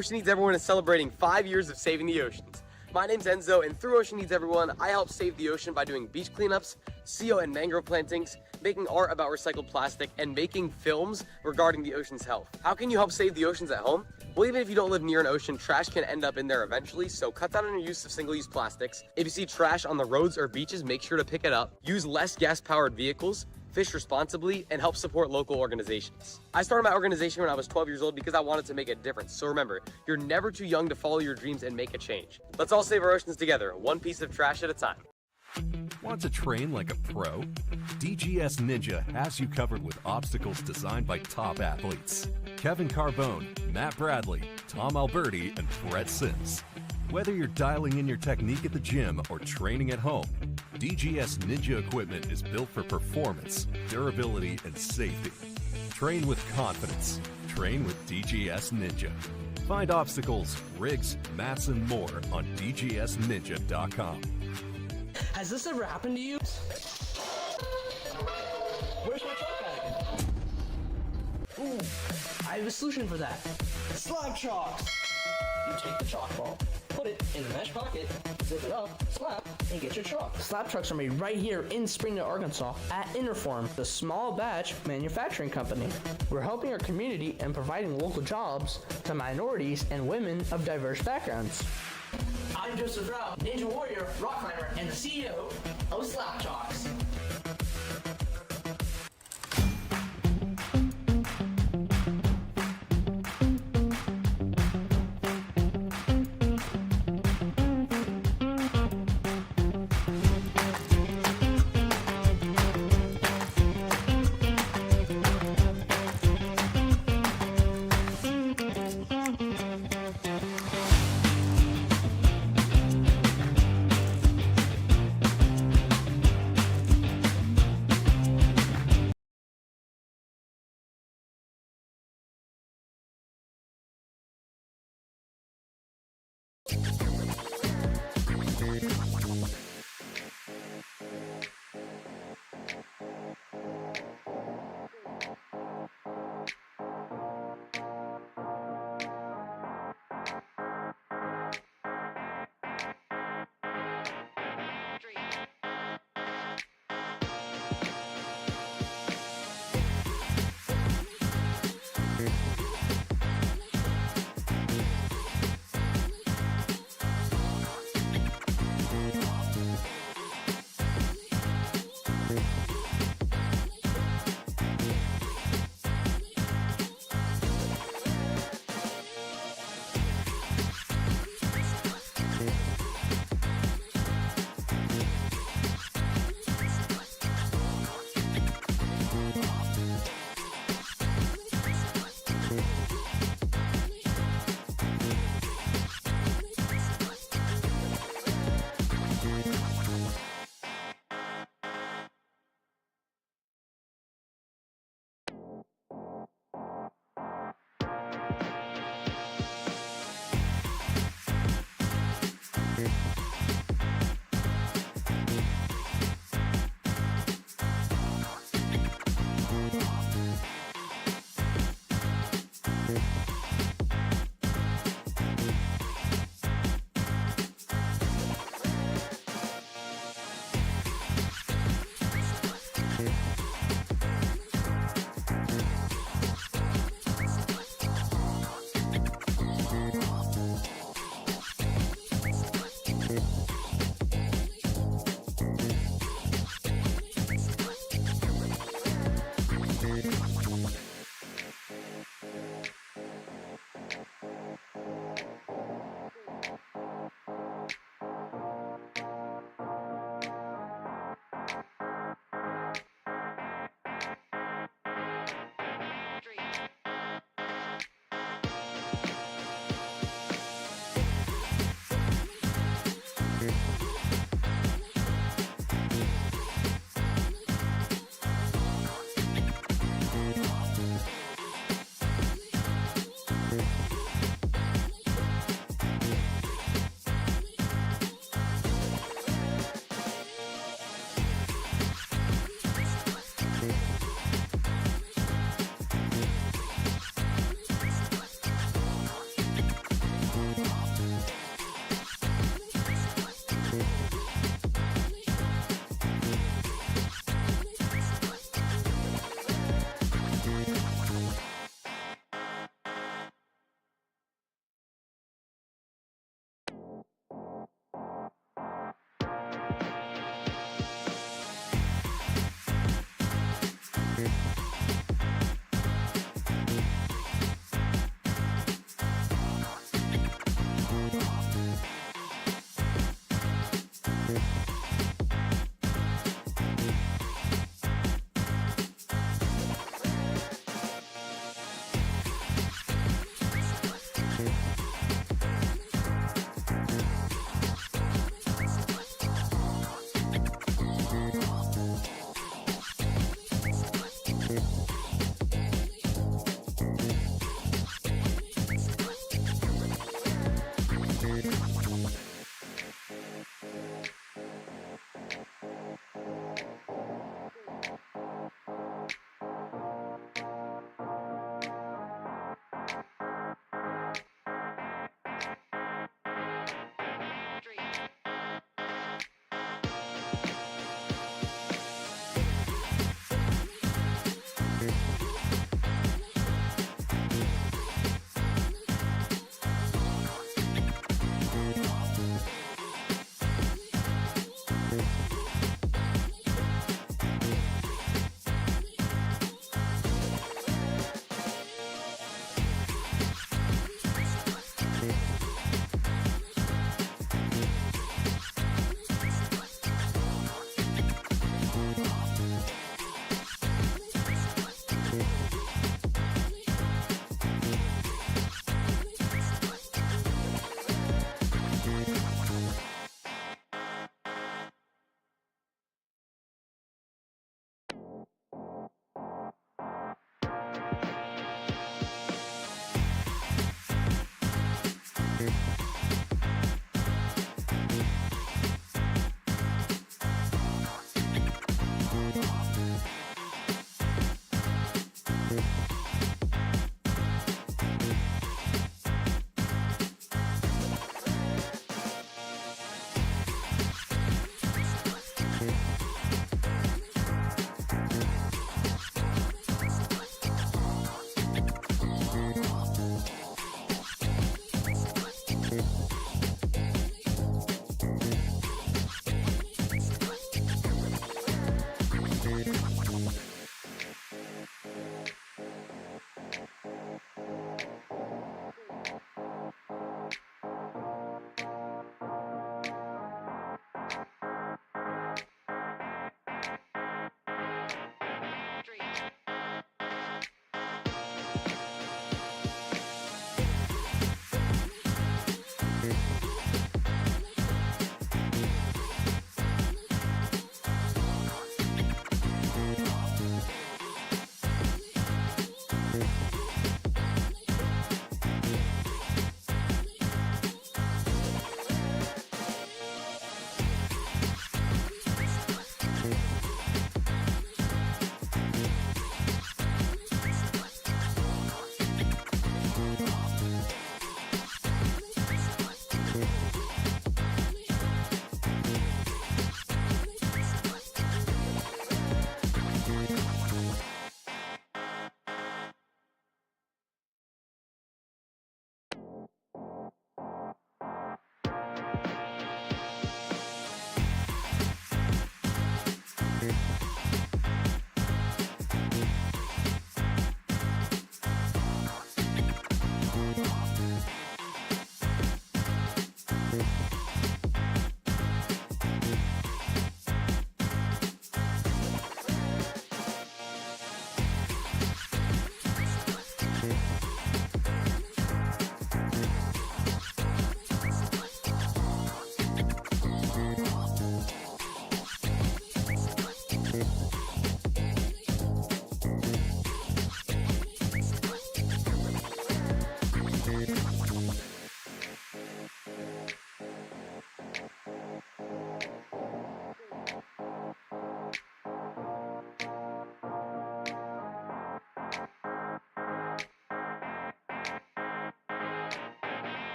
Ocean Needs Everyone is celebrating 5 years of saving the oceans. My name's Enzo, and through Ocean Needs Everyone, I help save the ocean by doing beach cleanups, CO and mangrove plantings, making art about recycled plastic, and making films regarding the ocean's health. How can you help save the oceans at home? Well, even if you don't live near an ocean, trash can end up in there eventually, so cut down on your use of single-use plastics. If you see trash on the roads or beaches, make sure to pick it up. Use less gas-powered vehicles, fish responsibly, and help support local organizations. I started my organization when I was 12 years old because I wanted to make a difference. So remember, you're never too young to follow your dreams and make a change. Let's all save our oceans together, one piece of trash at a time. Want to train like a pro? DGS Ninja has you covered with obstacles designed by top athletes. Kevin Carbone, Matt Bradley, Tom Alberti, and Brett Sims. Whether you're dialing in your technique at the gym or training at home, DGS Ninja equipment is built for performance, durability, and safety. Train with confidence. Train with DGS Ninja. Find obstacles, rigs, mats, and more on dgsninja.com. Has this ever happened to you? Where's my chalk bag? Ooh, I have a solution for that. Slab chalks! You take the chalk ball, put it in the mesh pocket, zip it up, slap, and get your chalk. Slab trucks are made right here in Springdale, Arkansas at Interform, the small batch manufacturing company. We're helping our community and providing local jobs to minorities and women of diverse backgrounds. I'm Joseph Rao, Ninja Warrior, rock climber, and the CEO of Slap Chalks.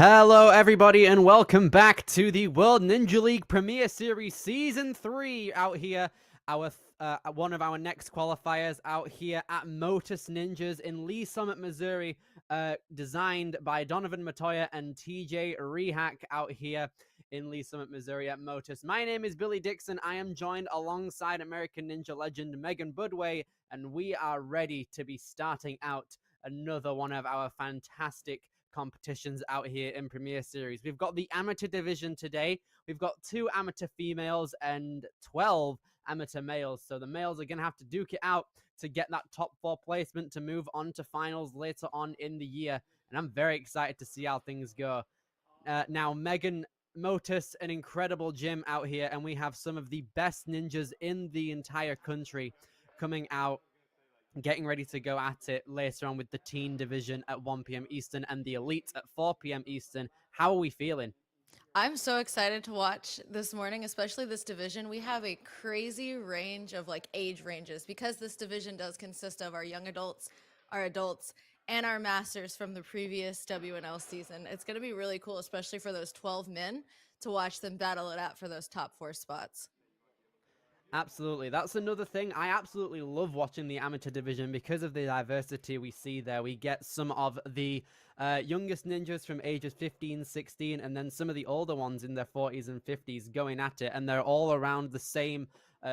Hello, everybody, and welcome back to the World Ninja League Premier Series Season 3 out here. One of our next qualifiers out here at MOTUS Ninjas in Lee Summit, Missouri, designed by Donovan Matoya and TJ Rehack out here in Lee Summit, Missouri at MOTUS. My name is Billy Dixon. I am joined alongside American Ninja legend Megan Budway, and we are ready to be starting out another one of our fantastic competitions out here in Premier Series. We've got the amateur division today. We've got 2 amateur females and 12 amateur males. So the males are going to have to duke it out to get that top 4 placement to move on to finals later on in the year. And I'm very excited to see how things go. Now, Megan, MOTUS, an incredible gym out here, and we have some of the best ninjas in the entire country coming out, getting ready to go at it later on with the teen division at 1 p.m. Eastern and the elite at 4 p.m. Eastern. How are we feeling? I'm so excited to watch this morning, especially this division. We have a crazy range of age ranges because this division does consist of our young adults, our adults, and our masters from the previous WNL season. It's going to be really cool, especially for those 12 men, to watch them battle it out for those top 4 spots. Absolutely. That's another thing. I absolutely love watching the amateur division because of the diversity we see there. We get some of the youngest ninjas from ages 15, 16, and then some of the older ones in their 40s and 50s going at it. And they're all around the same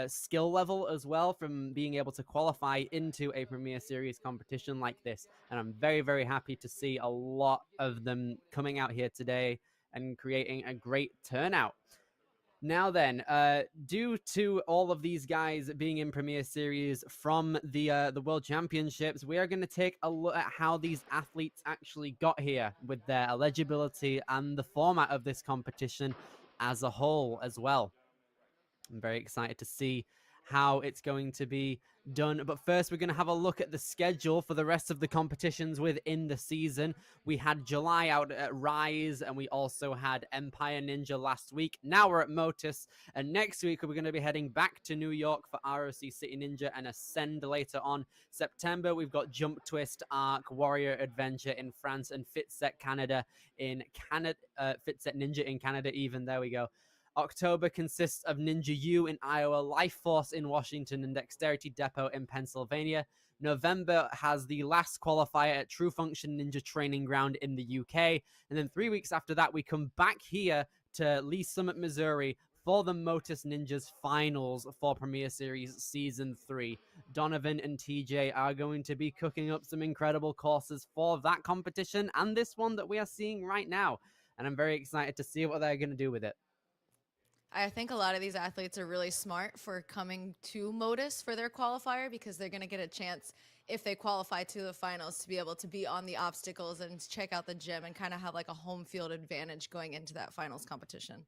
skill level as well, from being able to qualify into a Premier Series competition like this. And I'm very, very happy to see a lot of them coming out here today and creating a great turnout. Now then, due to all of these guys being in Premier Series from the World Championships, we are going to take a look at how these athletes actually got here with their eligibility and the format of this competition as a whole as well. I'm very excited to see how it's going to be done. But first, we're going to have a look at the schedule for the rest of the competitions within the season. We had July out at Rise, and we also had Empire Ninja last week. Now we're at MOTUS, and next week we're going to be heading back to New York for ROC City Ninja and Ascend later on. September, we've got Jump Twist, Arc, Warrior Adventure in France, and Fitset Canada in Canada. Fitset Ninja in Canada even. There we go. October consists of Ninja U in Iowa, Life Force in Washington, and Dexterity Depot in Pennsylvania. November has the last qualifier at True Function Ninja Training Ground in the UK. And then 3 weeks after that, we come back here to Lee Summit, Missouri for the MOTUS Ninjas Finals for Premier Series Season 3. Donovan and TJ are going to be cooking up some incredible courses for that competition and this one that we are seeing right now. And I'm very excited to see what they're going to do with it. I think a lot of these athletes are really smart for coming to MOTUS for their qualifier because they're going to get a chance, if they qualify to the finals, to be able to be on the obstacles and check out the gym and kind of have like a home field advantage going into that finals competition.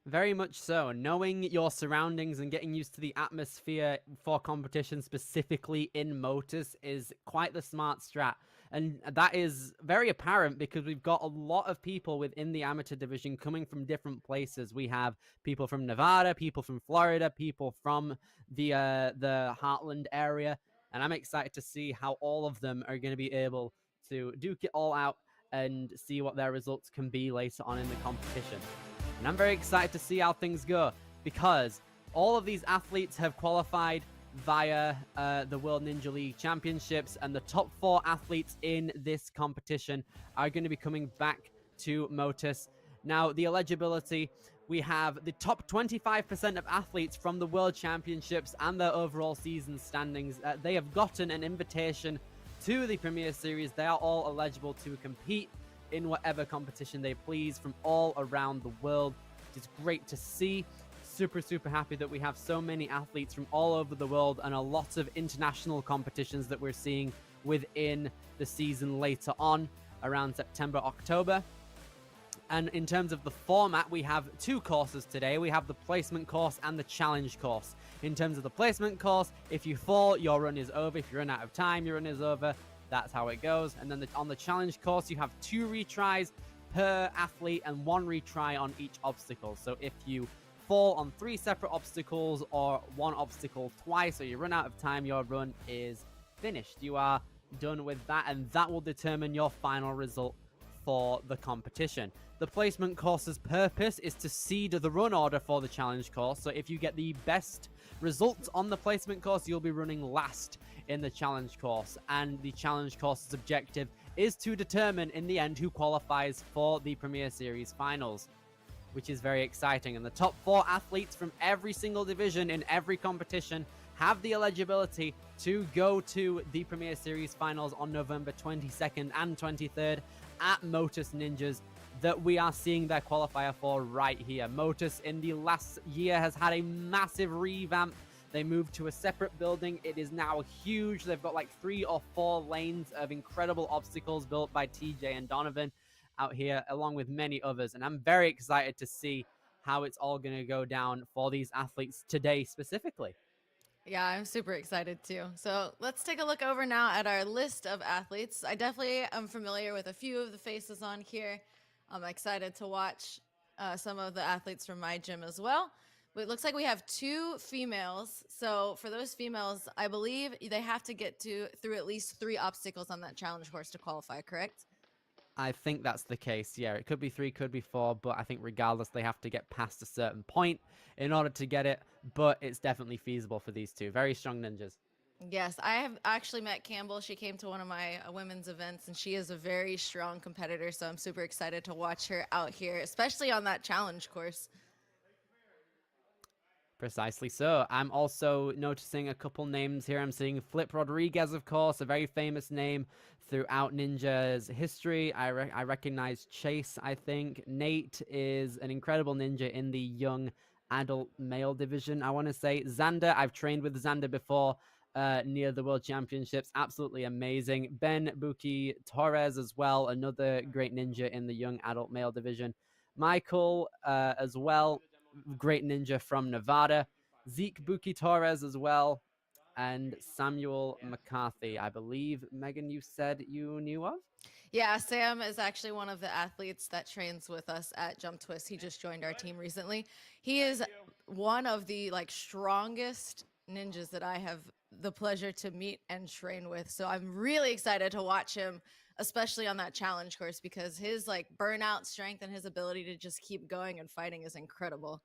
Very much so. Knowing your surroundings and getting used to the atmosphere for competition, specifically in MOTUS, is quite the smart strat. And that is very apparent because we've got a lot of people within the amateur division coming from different places. We have people from Nevada, people from Florida, people from the Heartland area. And I'm excited to see how all of them are going to be able to duke it all out and see what their results can be later on in the competition. And I'm very excited to see how things go because all of these athletes have qualified via the World Ninja League Championships, and the top 4 athletes in this competition are going to be coming back to MOTUS. Now, the eligibility, we have the top 25% of athletes from the World Championships and their overall season standings. They have gotten an invitation to the Premier Series. They are all eligible to compete in whatever competition they please from all around the world. It is great to see. Super happy that we have so many athletes from all over the world and a lot of international competitions that we're seeing within the season later on around September, October. And in terms of the format, we have 2 courses today. We have the placement course and the challenge course. In terms of the placement course, if you fall, your run is over. If you run out of time, your run is over. That's how it goes. And then on the challenge course, you have 2 retries per athlete and 1 retry on each obstacle. So if you fall on 3 separate obstacles or 1 obstacle twice, or you run out of time, your run is finished. You are done with that, and that will determine your final result for the competition. The placement course's purpose is to seed the run order for the challenge course. So if you get the best results on the placement course, you'll be running last in the challenge course. And the challenge course's objective is to determine in the end who qualifies for the Premier Series finals, which is very exciting. And the top 4 athletes from every single division in every competition have the eligibility to go to the Premier Series finals on November 22nd and 23rd at MOTUS Ninjas, that we are seeing their qualifier for right here. MOTUS in the last year has had a massive revamp. They moved to a separate building. It is now huge. They've got like 3 or 4 lanes of incredible obstacles built by TJ and Donovan out here, along with many others. And I'm very excited to see how it's all going to go down for these athletes today specifically. Yeah, I'm super excited too. So let's take a look over now at our list of athletes. I definitely am familiar with a few of the faces on here. I'm excited to watch some of the athletes from my gym as well. But it looks like we have 2 females. So for those females, I believe they have to get through at least 3 obstacles on that challenge course to qualify, correct? I think that's the case. Yeah, it could be 3, could be 4, but I think regardless, they have to get past a certain point in order to get it. But it's definitely feasible for these 2. Very strong ninjas. Yes, I have actually met Campbell. She came to one of my women's events, and she is a very strong competitor. So I'm super excited to watch her out here, especially on that challenge course. Precisely so. I'm also noticing a couple names here. I'm seeing Flip Rodriguez, of course, a very famous name throughout Ninja's history. I recognize Chase, I think. Nate is an incredible ninja in the young adult male division, I want to say. Xander, I've trained with Xander before near the World Championships. Absolutely amazing. Ben Buki Torres as well, another great ninja in the young adult male division. Michael as well, great ninja from Nevada. Zeke Buki Torres as well. And Samuel McCarthy, I believe, Megan, you said you knew of? Yeah, Sam is actually one of the athletes that trains with us at Jump Twist. He just joined our team recently. He is one of the strongest ninjas that I have the pleasure to meet and train with. So I'm really excited to watch him, especially on that challenge course, because his burnout strength and his ability to just keep going and fighting is incredible.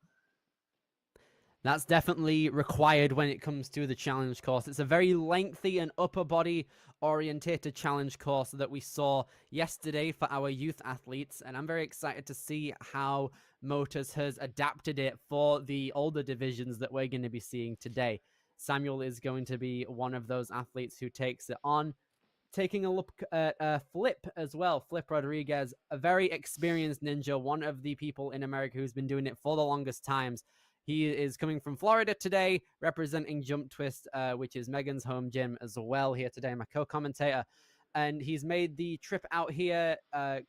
That's definitely required when it comes to the challenge course. It's a very lengthy and upper body orientated challenge course that we saw yesterday for our youth athletes, and I'm very excited to see how MOTUS has adapted it for the older divisions that we're going to be seeing today. Samuel is going to be one of those athletes who takes it on. Taking a look at Flip as well. Flip Rodriguez, a very experienced ninja, one of the people in America who's been doing it for the longest times. He is coming from Florida today, representing Jump Twist, which is Megan's home gym as well here today, my co-commentator. And he's made the trip out here,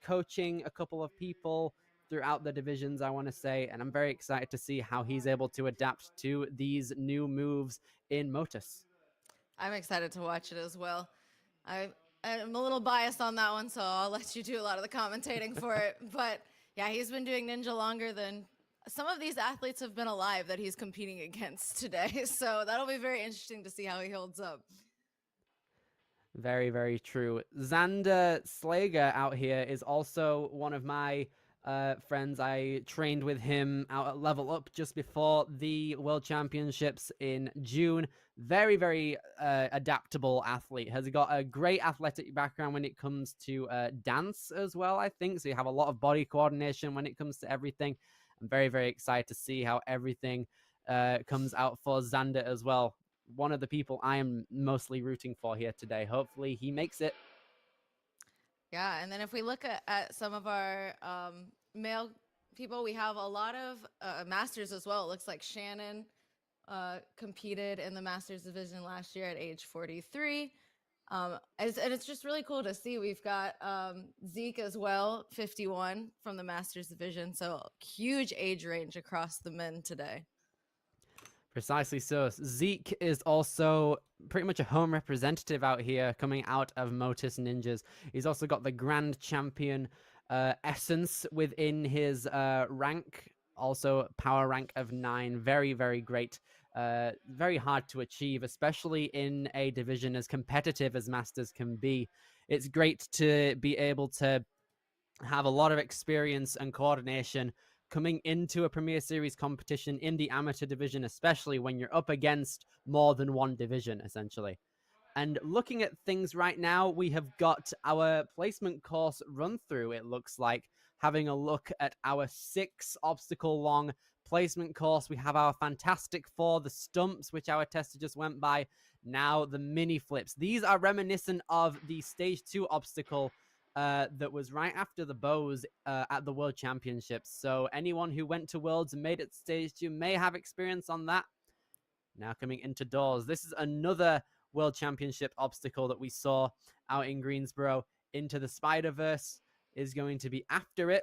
coaching a couple of people throughout the divisions, I want to say, and I'm very excited to see how he's able to adapt to these new moves in MOTUS. I'm excited to watch it as well. I'm a little biased on that one, so I'll let you do a lot of the commentating for it. But yeah, he's been doing ninja longer than some of these athletes have been alive that he's competing against today. So that'll be very interesting to see how he holds up. Very, very true. Xander Slager out here is also one of my friends. I trained with him out at Level Up just before the World Championships in June. Very, very adaptable athlete. Has got a great athletic background when it comes to dance as well, I think. So you have a lot of body coordination when it comes to everything. I'm very, very excited to see how everything comes out for Xander as well. One of the people I am mostly rooting for here today. Hopefully he makes it. Yeah, and then if we look at some of our male people, we have a lot of masters as well. It looks like Shannon competed in the masters division last year at age 43. And it's just really cool to see. We've got Zeke as well, 51 from the masters division. So huge age range across the men today. Precisely so. Zeke is also pretty much a home representative out here coming out of MOTUS Ninjas. He's also got the Grand Champion essence within his rank. Also power rank of 9. Very, very great. Very hard to achieve, especially in a division as competitive as Masters can be. It's great to be able to have a lot of experience and coordination coming into a Premier Series competition in the amateur division, especially when you're up against more than one division, essentially. And looking at things right now, we have got our placement course run through, it looks like. Having a look at our 6 obstacle long placement course, we have our Fantastic Four, the stumps, which our tester just went by. Now the mini flips. These are reminiscent of the stage 2 obstacle that was right after the bows at the World Championships. So anyone who went to Worlds and made it to stage 2 may have experience on that. Now coming into doors. This is another World Championship obstacle that we saw out in Greensboro. Into the Spider-Verse is going to be after it.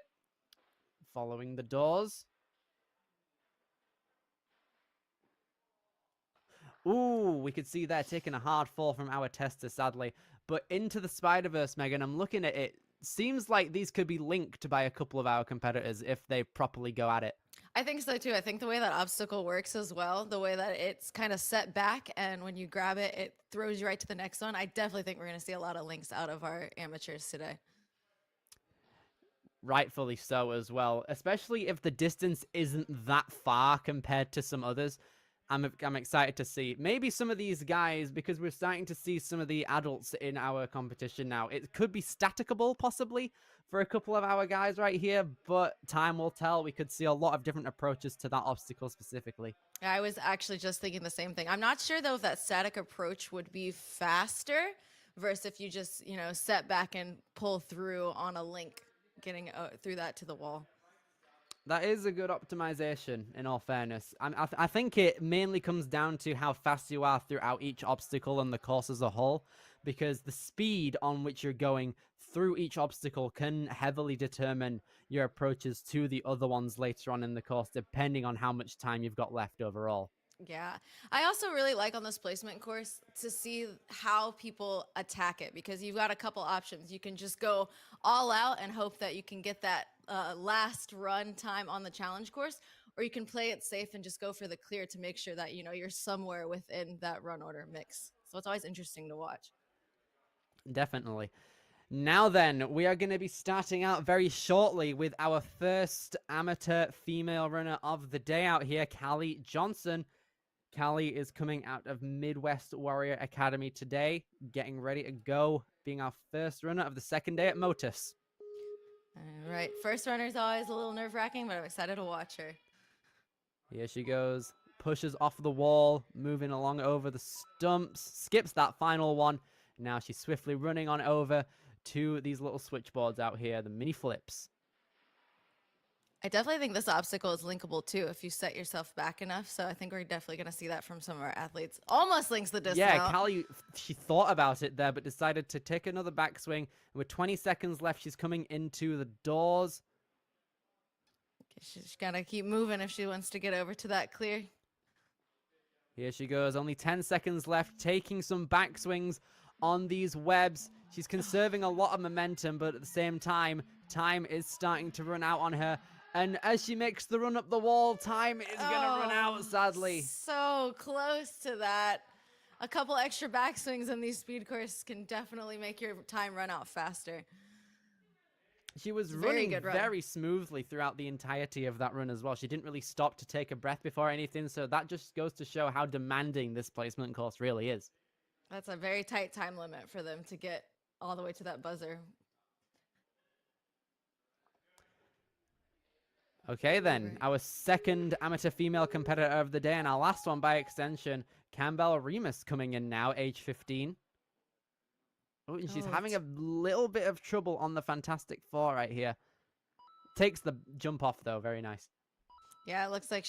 Following the doors. Ooh, we could see there taking a hard fall from our tester, sadly. But into the Spider-Verse, Megan, I'm looking at it. Seems like these could be linked by a couple of our competitors if they properly go at it. I think so too. I think the way that obstacle works as well, the way that it's kind of set back, and when you grab it, it throws you right to the next one. I definitely think we're going to see a lot of links out of our amateurs today. Rightfully so as well, especially if the distance isn't that far compared to some others. I'm excited to see. Maybe some of these guys, because we're starting to see some of the adults in our competition now. It could be staticable, possibly, for a couple of our guys right here, but time will tell. We could see a lot of different approaches to that obstacle specifically. I was actually just thinking the same thing. I'm not sure, though, if that static approach would be faster versus if you just, set back and pull through on a link, getting through that to the wall. That is a good optimization, in all fairness. I think it mainly comes down to how fast you are throughout each obstacle and the course as a whole, because the speed on which you're going through each obstacle can heavily determine your approaches to the other ones later on in the course, depending on how much time you've got left overall. Yeah. I also really like on this placement course to see how people attack it, because you've got a couple options. You can just go all out and hope that you can get that last run time on the challenge course, or you can play it safe and just go for the clear to make sure that, you're somewhere within that run order mix. So it's always interesting to watch. Definitely. Now then, we are going to be starting out very shortly with our first amateur female runner of the day out here, Callie Johnson. Callie is coming out of Midwest Warrior Academy today, getting ready to go, being our first runner of the second day at MOTUS. All right. First runner is always a little nerve-wracking, but I'm excited to watch her. Here she goes, pushes off the wall, moving along over the stumps, skips that final one. Now she's swiftly running on over to these little switchboards out here, the mini flips. I definitely think this obstacle is linkable too if you set yourself back enough. So I think we're definitely going to see that from some of our athletes. Almost links the distance. Yeah, Callie, she thought about it there, but decided to take another backswing. And with 20 seconds left, she's coming into the doors. She's gotta keep moving if she wants to get over to that clear. Here she goes. Only 10 seconds left. Taking some backswings on these webs. She's conserving a lot of momentum, but at the same time, time is starting to run out on her. And as she makes the run up the wall, time is going to run out, sadly. So close to that. A couple extra backswings in these speed courses can definitely make your time run out faster. She was running very smoothly throughout the entirety of that run as well. She didn't really stop to take a breath before anything, so that just goes to show how demanding this placement course really is. That's a very tight time limit for them to get all the way to that buzzer. Okay then, our second amateur female competitor of the day, and our last one by extension, Campbell Remus, coming in now, age 15. Oh, and she's having a little bit of trouble on the Fantastic Four right here. Takes the jump off, though. Very nice. Yeah, it looks like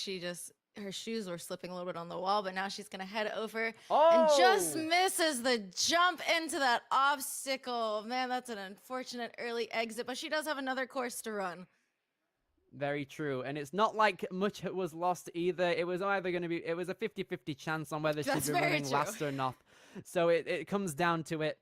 her shoes were slipping a little bit on the wall, but now she's going to head over and just misses the jump into that obstacle. Man, that's an unfortunate early exit, but she does have another course to run. Very true. And it's not like much was lost either. It was either going to be, it was a 50-50 chance on whether she'd be running last or not. So it comes down to it.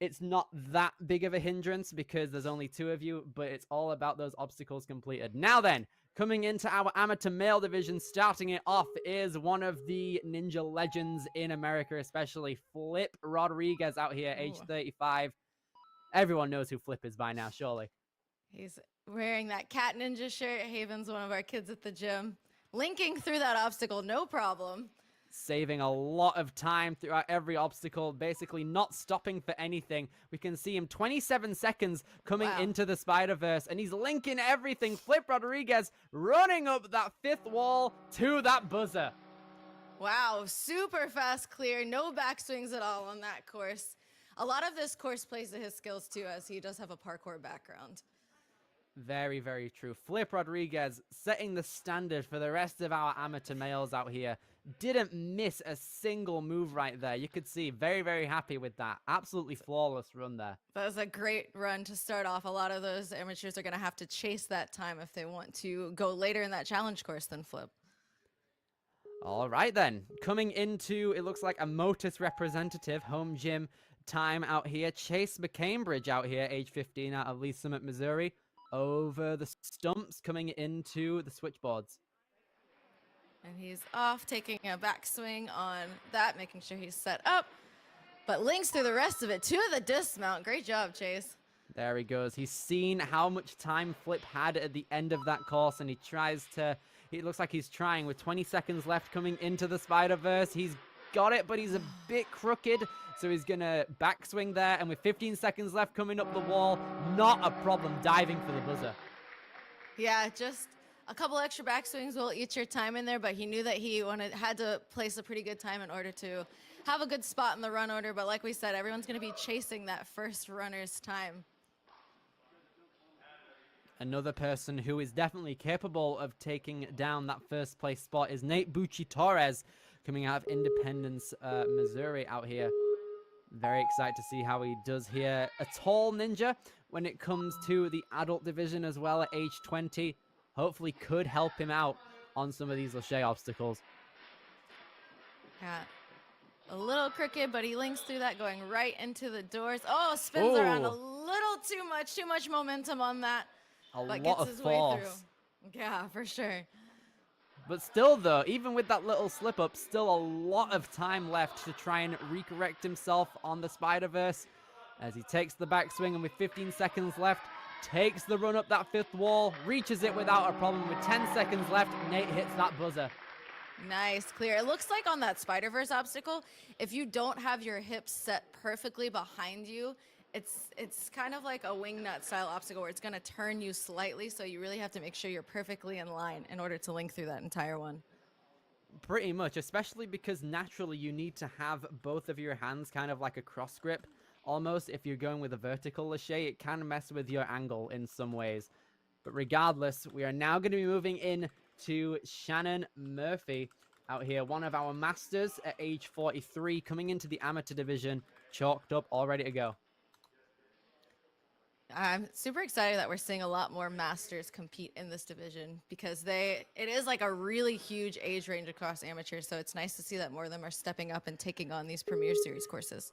It's not that big of a hindrance because there's only 2 of you, but it's all about those obstacles completed. Now then, coming into our amateur male division, starting it off is one of the ninja legends in America, especially Flip Rodriguez out here, age 35. Everyone knows who Flip is by now, surely. He's wearing that cat ninja shirt. Haven's one of our kids at the gym. Linking through that obstacle, no problem. Saving a lot of time throughout every obstacle, basically not stopping for anything. We can see him 27 seconds coming into the Spider-Verse, and he's linking everything. Flip Rodriguez running up that 5th wall to that buzzer. Wow, super fast clear, no backswings at all on that course. A lot of this course plays to his skills too, as he does have a parkour background. Very, very true. Flip Rodriguez setting the standard for the rest of our amateur males out here. Didn't miss a single move right there. You could see very, very happy with that. Absolutely flawless run there. That was a great run to start off. A lot of those amateurs are going to have to chase that time if they want to go later in that challenge course than Flip. All right then. Coming into, it looks like a MOTUS representative, home gym time out here. Chase McCambridge out here, age 15, out of Lee Summit, Missouri. Over the stumps, coming into the switchboards. And he's off, taking a backswing on that, making sure he's set up. But links through the rest of it to the dismount. Great job, Chase. There he goes. He's seen how much time Flip had at the end of that course, and he tries to... It looks like he's trying with 20 seconds left coming into the Spider-Verse. He's got it, but he's a bit crooked. So he's going to backswing there. And with 15 seconds left coming up the wall, not a problem diving for the buzzer. Yeah, just a couple extra backswings will eat your time in there, but he knew that he had to place a pretty good time in order to have a good spot in the run order. But like we said, everyone's going to be chasing that first runner's time. Another person who is definitely capable of taking down that first place spot is Nate Bucci-Torres, coming out of Independence, Missouri out here. Very excited to see how he does here. A tall ninja when it comes to the adult division as well at age 20. Hopefully could help him out on some of these Lachey obstacles. Yeah, a little crooked, but he links through that, going right into the doors. Oh, spins around a little too much momentum on that. A lot of force. Yeah, for sure. But still, though, even with that little slip-up, still a lot of time left to try and recorrect himself on the Spider-Verse as he takes the backswing, and with 15 seconds left, takes the run up that 5th wall, reaches it without a problem. With 10 seconds left, Nate hits that buzzer. Nice, clear. It looks like on that Spider-Verse obstacle, if you don't have your hips set perfectly behind you, it's kind of like a wingnut style obstacle where it's going to turn you slightly, so you really have to make sure you're perfectly in line in order to link through that entire one. Pretty much, especially because naturally you need to have both of your hands kind of like a cross grip. Almost, if you're going with a vertical Lachey, it can mess with your angle in some ways. But regardless, we are now going to be moving in to Shannon Murphy out here, one of our masters at age 43, coming into the amateur division, chalked up, all ready to go. I'm super excited that we're seeing a lot more masters compete in this division because it is like a really huge age range across amateurs. So it's nice to see that more of them are stepping up and taking on these Premier Series courses.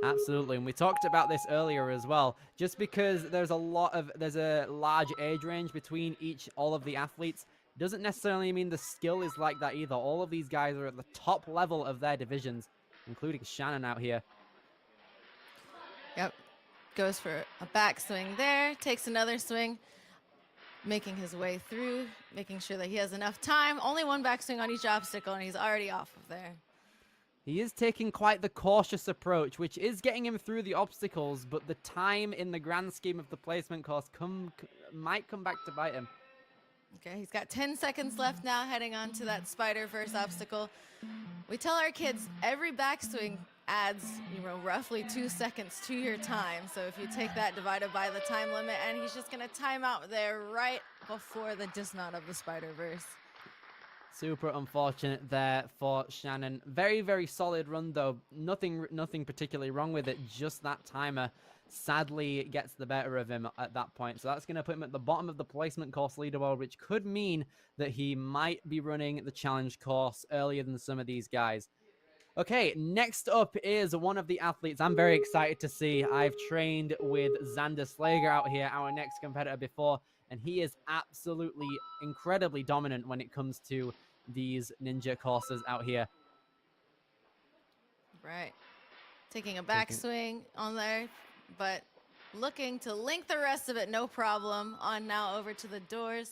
Absolutely, and we talked about this earlier as well. Just because there's a large age range between all of the athletes doesn't necessarily mean the skill is like that either. All of these guys are at the top level of their divisions, including Shannon out here. Yep. Goes for a backswing there, takes another swing, making his way through, making sure that he has enough time. Only one backswing on each obstacle, and he's already off of there. He is taking quite the cautious approach, which is getting him through the obstacles, but the time in the grand scheme of the placement course might come back to bite him. Okay, he's got 10 seconds left now, heading on to that Spider-Verse obstacle. We tell our kids every backswing adds, roughly 2 seconds to your time. So if you take that divided by the time limit, and he's just going to time out there right before the dismount of the Spider-Verse. Super unfortunate there for Shannon. Very, very solid run, though. Nothing particularly wrong with it. Just that timer sadly gets the better of him at that point. So that's going to put him at the bottom of the placement course leaderboard, which could mean that he might be running the challenge course earlier than some of these guys. Okay, next up is one of the athletes I'm very excited to see. I've trained with Xander Slager out here, our next competitor before, and he is absolutely incredibly dominant when it comes to these ninja courses out here. Right. Taking a backswing on there, but looking to link the rest of it, no problem. On now over to the doors.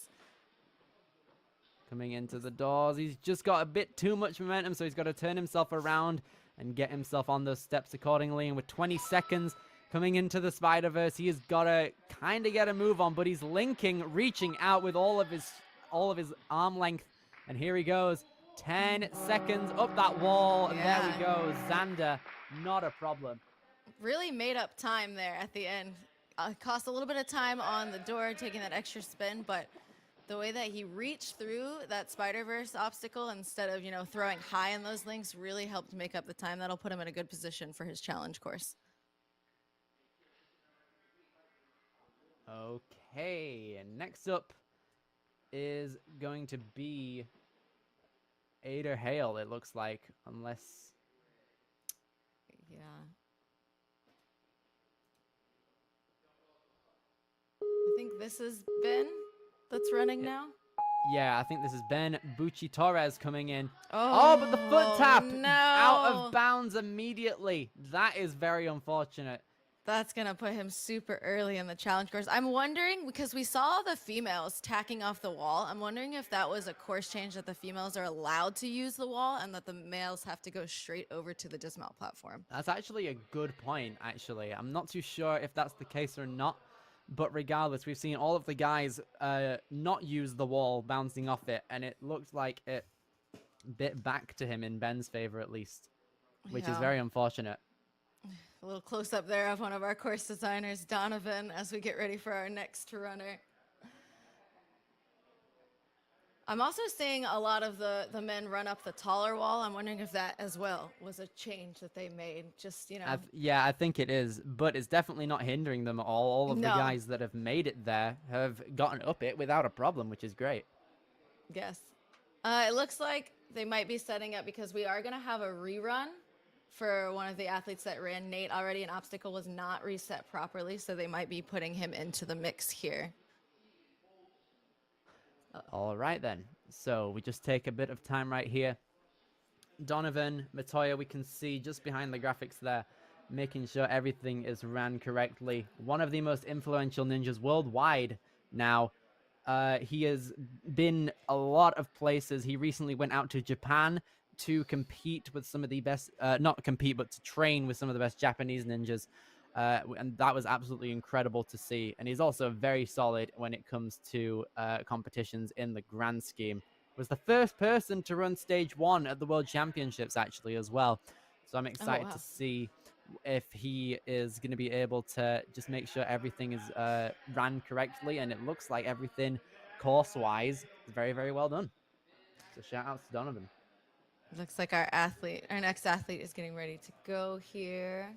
Coming into the doors. He's just got a bit too much momentum, so he's got to turn himself around and get himself on those steps accordingly. And with 20 seconds coming into the Spider-Verse, he has got to kind of get a move on, but he's linking, reaching out with all of his arm length. And here he goes. 10 seconds up that wall. And there we go. Xander, not a problem. Really made up time there at the end. Cost a little bit of time on the door, taking that extra spin, but the way that he reached through that Spider-Verse obstacle instead of, throwing high in those links really helped make up the time. That'll put him in a good position for his challenge course. Okay, and next up is going to be Ada Hale, it looks like, unless... Yeah. I think this is Ben that's running now. Yeah, I think this is Ben Bucci Torres coming in. Oh, but the foot tap out of bounds immediately. That is very unfortunate. That's going to put him super early in the challenge course. I'm wondering, because we saw the females tacking off the wall, I'm wondering if that was a course change that the females are allowed to use the wall and that the males have to go straight over to the dismount platform. That's actually a good point, actually. I'm not too sure if that's the case or not. But regardless, we've seen all of the guys not use the wall, bouncing off it, and it looked like it bit back to him in Ben's favor at least, which is very unfortunate. A little close-up there of one of our course designers, Donovan, as we get ready for our next runner. I'm also seeing a lot of the men run up the taller wall. I'm wondering if that as well was a change that they made. Just, Yeah, I think it is, but it's definitely not hindering them at all. All of the guys that have made it there have gotten up it without a problem, which is great. Yes. It looks like they might be setting up because we are going to have a rerun for one of the athletes that ran. Nate already, an obstacle was not reset properly, so they might be putting him into the mix here. All right, then. So we just take a bit of time right here. Donovan, Matoya, we can see just behind the graphics there, making sure everything is ran correctly. One of the most influential ninjas worldwide now. He has been a lot of places. He recently went out to Japan to compete with some of the best, not compete, but to train with some of the best Japanese ninjas. And that was absolutely incredible to see. And he's also very solid when it comes to competitions in the grand scheme. Was the first person to run stage 1 at the World Championships, actually, as well. So I'm excited to see if he is going to be able to just make sure everything is ran correctly. And it looks like everything, course-wise, is very, very well done. So shout out to Donovan. Looks like our next athlete is getting ready to go here.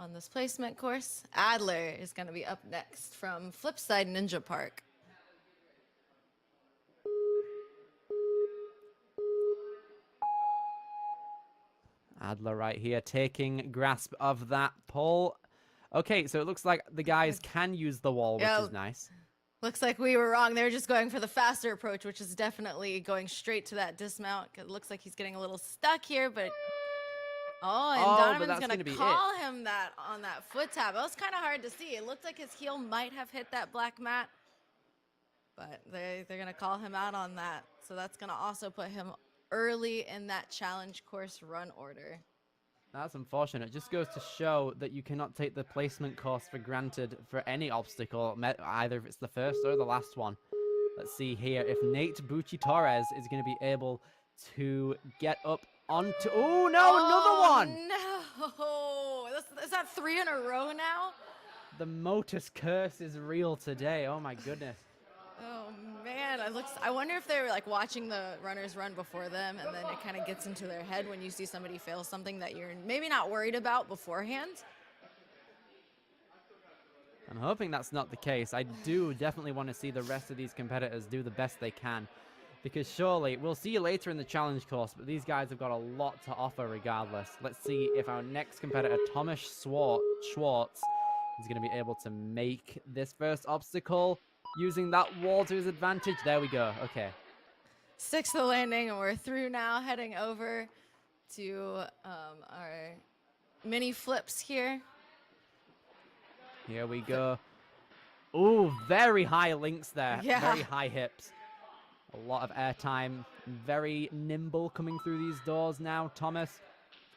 on this placement course. Adler is going to be up next from Flipside Ninja Park. Adler right here taking grasp of that pole. Okay, so it looks like the guys can use the wall, which is nice. Looks like we were wrong. They were just going for the faster approach, which is definitely going straight to that dismount. It looks like he's getting a little stuck here, but Donovan's going to call him that on that foot tap. That was kind of hard to see. It looked like his heel might have hit that black mat, but they're going to call him out on that. So that's going to also put him early in that challenge course run order. That's unfortunate. It just goes to show that you cannot take the placement course for granted for any obstacle, either if it's the first or the last one. Let's see here if Nate Bucci Torres is going to be able to get up onto... Oh, no, another one! No! Is that 3 in a row now? The MOTUS curse is real today. Oh, my goodness. Oh, man. I wonder if they're like watching the runners run before them, and then it kind of gets into their head when you see somebody fail something that you're maybe not worried about beforehand. I'm hoping that's not the case. I do definitely want to see the rest of these competitors do the best they can, because surely we'll see you later in the challenge course, but these guys have got a lot to offer regardless. Let's see if our next competitor, Thomas Schwartz, is going to be able to make this first obstacle using that wall to his advantage. There we go. Okay. 6th the landing, and we're through now, heading over to our mini flips here. Here we go. Ooh, very high links there. Yeah. Very high hips. A lot of airtime. Very nimble coming through these doors now, Thomas.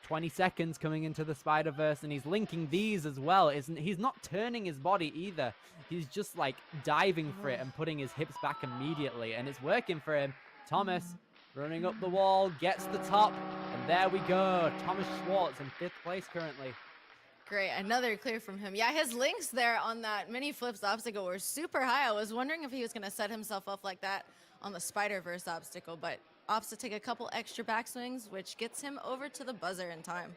20 seconds coming into the Spider-Verse, and he's linking these as well. He's not turning his body either. He's just like diving for it and putting his hips back immediately, and it's working for him. Thomas running up the wall, gets the top, and there we go. Thomas Schwartz in 5th place currently. Great, another clear from him. Yeah, his links there on that mini flips obstacle were super high. I was wondering if he was going to set himself up like that on the Spider-Verse obstacle, but opts to take a couple extra backswings, which gets him over to the buzzer in time.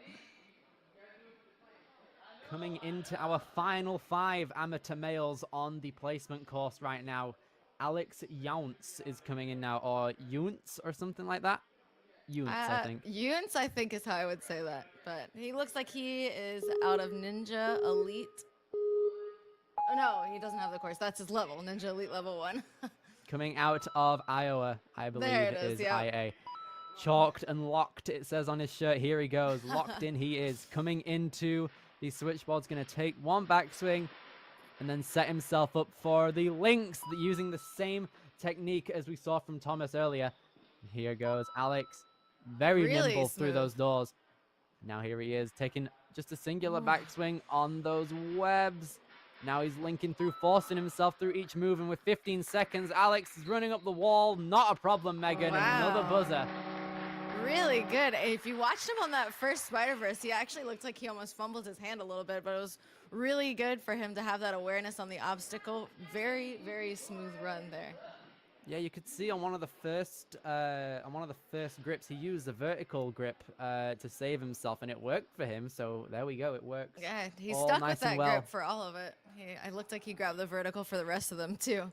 Coming into our final 5 amateur males on the placement course right now. Alex Yountz is coming in now, or Yountz or something like that. Yountz, I think. Yountz, I think is how I would say that. But he looks like he is out of Ninja Elite. Oh, no, he doesn't have the course. That's his level, Ninja Elite level 1. Coming out of Iowa, I believe There it is, yeah. IA. Chalked and locked, it says on his shirt. Here he goes. Locked in he is. Coming into the switchboard's going to take one backswing and then set himself up for the links, using the same technique as we saw from Thomas earlier. Here goes Alex. Very Really nimble smooth. through those doors. Now here he is, taking just a singular backswing on those webs. Now he's linking through, forcing himself through each move, and with 15 seconds, Alex is running up the wall. Not a problem, Megan. Wow. Another buzzer. Really good. If you watched him on that first Spider-Verse, he actually looked like he almost fumbled his hand a little bit, but it was really good for him to have that awareness on the obstacle. Very, very smooth run there. Yeah, you could see on one of the first grips, he used a vertical grip to save himself, and it worked for him. So there we go, it works. Yeah, he all stuck nice with that and well. grip for all of it. I looked like he grabbed the vertical for the rest of them too.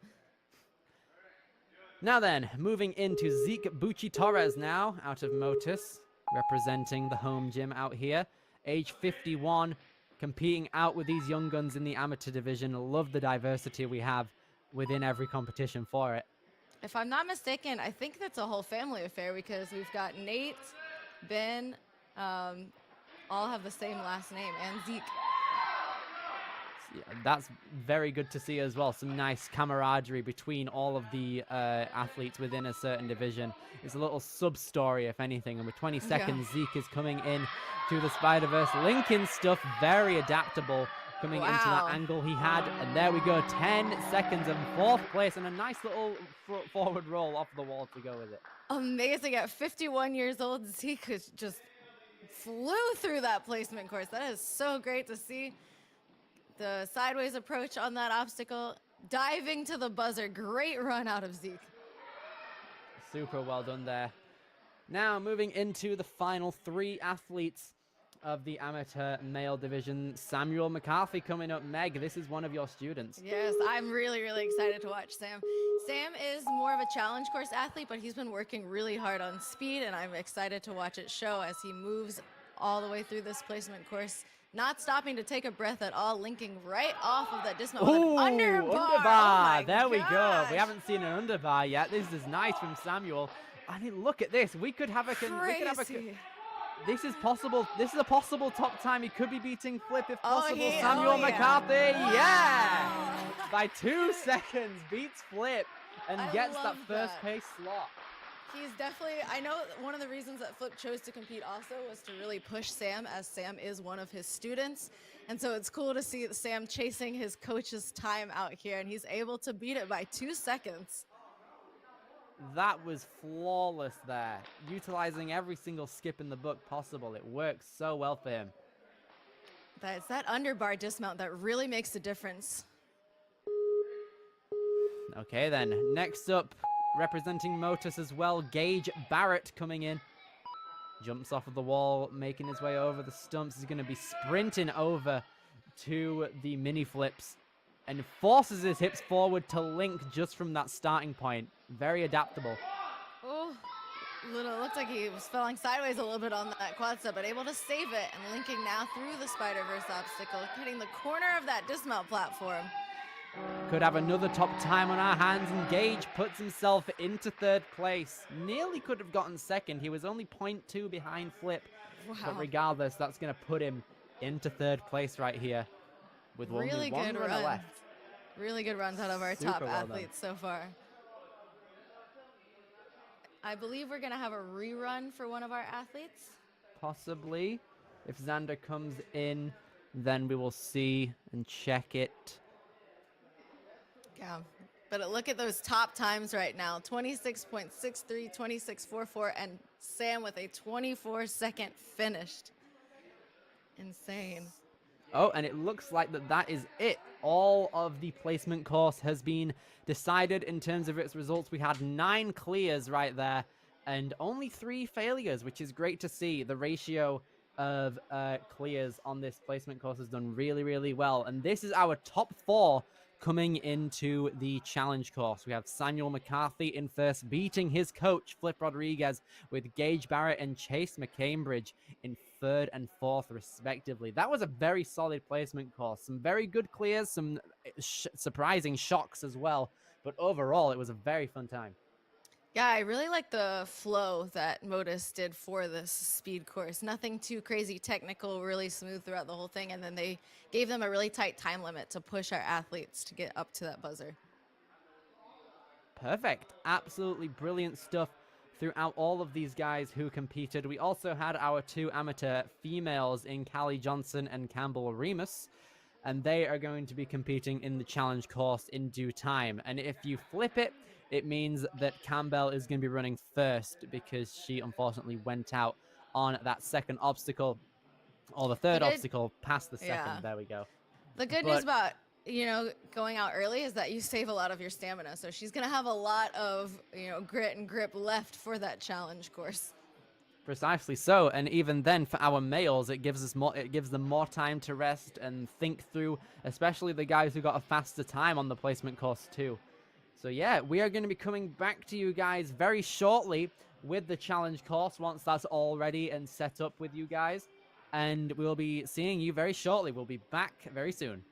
Now then, moving into Zeke Bucci Torres now, out of MOTUS, representing the home gym out here. Age 51, competing out with these young guns in the amateur division. Love the diversity we have within every competition for it. If I'm not mistaken, I think that's a whole family affair because we've got Nate, Ben, all have the same last name, and Zeke. Yeah, that's very good to see as well. Some nice camaraderie between all of the athletes within a certain division. It's a little sub-story, if anything. And with 20 seconds, Zeke is coming in to the Spider-Verse. Lincoln stuff, very adaptable, coming into that angle he had. And there we go, 10 seconds in 4th place, and a nice little forward roll off the wall to go with it. Amazing. At 51 years old, Zeke just flew through that placement course. That is so great to see. The sideways approach on that obstacle, diving to the buzzer. Great run out of Zeke. Super well done there. Now moving into the final 3 athletes of the amateur male division, Samuel McCarthy coming up. Meg, this is one of your students. Yes, I'm really, really excited to watch Sam. Sam is more of a challenge course athlete, but he's been working really hard on speed, and I'm excited to watch it show as he moves all the way through this placement course, not stopping to take a breath at all, linking right off of that dismount with an underbar. Oh my there we go. gosh. We haven't seen an underbar yet. This is nice from Samuel. I mean, look at this. We could have a Crazy. This is possible. This is a possible top time. He could be beating Flip if possible. Samuel yeah. McCarthy, Wow. yeah! By 2 seconds, beats Flip and I gets that love first that. place slot. He's definitely, I know one of the reasons that Flip chose to compete also was to really push Sam, as Sam is one of his students. And so it's cool to see Sam chasing his coach's time out here, and he's able to beat it by 2 seconds. That was flawless there. Utilizing every single skip in the book possible. It works so well for him. It's that underbar dismount that really makes the difference. Okay then, next up, representing MOTUS as well, Gage Barrett coming in. Jumps off of the wall, making his way over the stumps. He's going to be sprinting over to the mini flips and forces his hips forward to link just from that starting point. Very adaptable. Oh, looked like he was falling sideways a little bit on that quad step, but able to save it and linking now through the Spider-Verse obstacle, hitting the corner of that dismount platform. Could have another top time on our hands, and Gage puts himself into 3rd place. Nearly could have gotten 2nd. He was only 0.2 behind Flip. Wow. But regardless, that's going to put him into 3rd place right here with only Really one good runner run. left. Really good runs out of our Super top well done. athletes so far. I believe we're going to have a rerun for one of our athletes. Possibly. If Xander comes in, then we will see and check it. Yeah, but look at those top times right now. 26.63, 26.44, and Sam with a 24-second finished. Insane. Oh, and it looks like that is it. All of the placement course has been decided in terms of its results. We had 9 clears right there and only 3 failures, which is great to see. The ratio of clears on this placement course has done really, really well. And this is our top 4 coming into the challenge course. We have Samuel McCarthy in first, beating his coach, Flip Rodriguez, with Gage Barrett and Chase McCambridge in 3rd and 4th, respectively. That was a very solid placement course. Some very good clears, some surprising shocks as well. But overall, it was a very fun time. Yeah, I really like the flow that MOTUS did for this speed course. Nothing too crazy technical, really smooth throughout the whole thing. And then they gave them a really tight time limit to push our athletes to get up to that buzzer. Perfect. Absolutely brilliant stuff throughout all of these guys who competed. We also had our 2 amateur females in Callie Johnson and Campbell Remus, and they are going to be competing in the challenge course in due time. And if you flip it, it means that Campbell is going to be running first because she unfortunately went out on that 2nd obstacle, or the 3rd obstacle past the 2nd. Yeah. There we go. The good news about, going out early is that you save a lot of your stamina. So she's going to have a lot of, grit and grip left for that challenge course. Precisely so, and even then for our males, it gives them more time to rest and think through, especially the guys who got a faster time on the placement course too. So yeah, we are going to be coming back to you guys very shortly with the challenge course once that's all ready and set up with you guys, and we'll be seeing you very shortly. We'll be back very soon.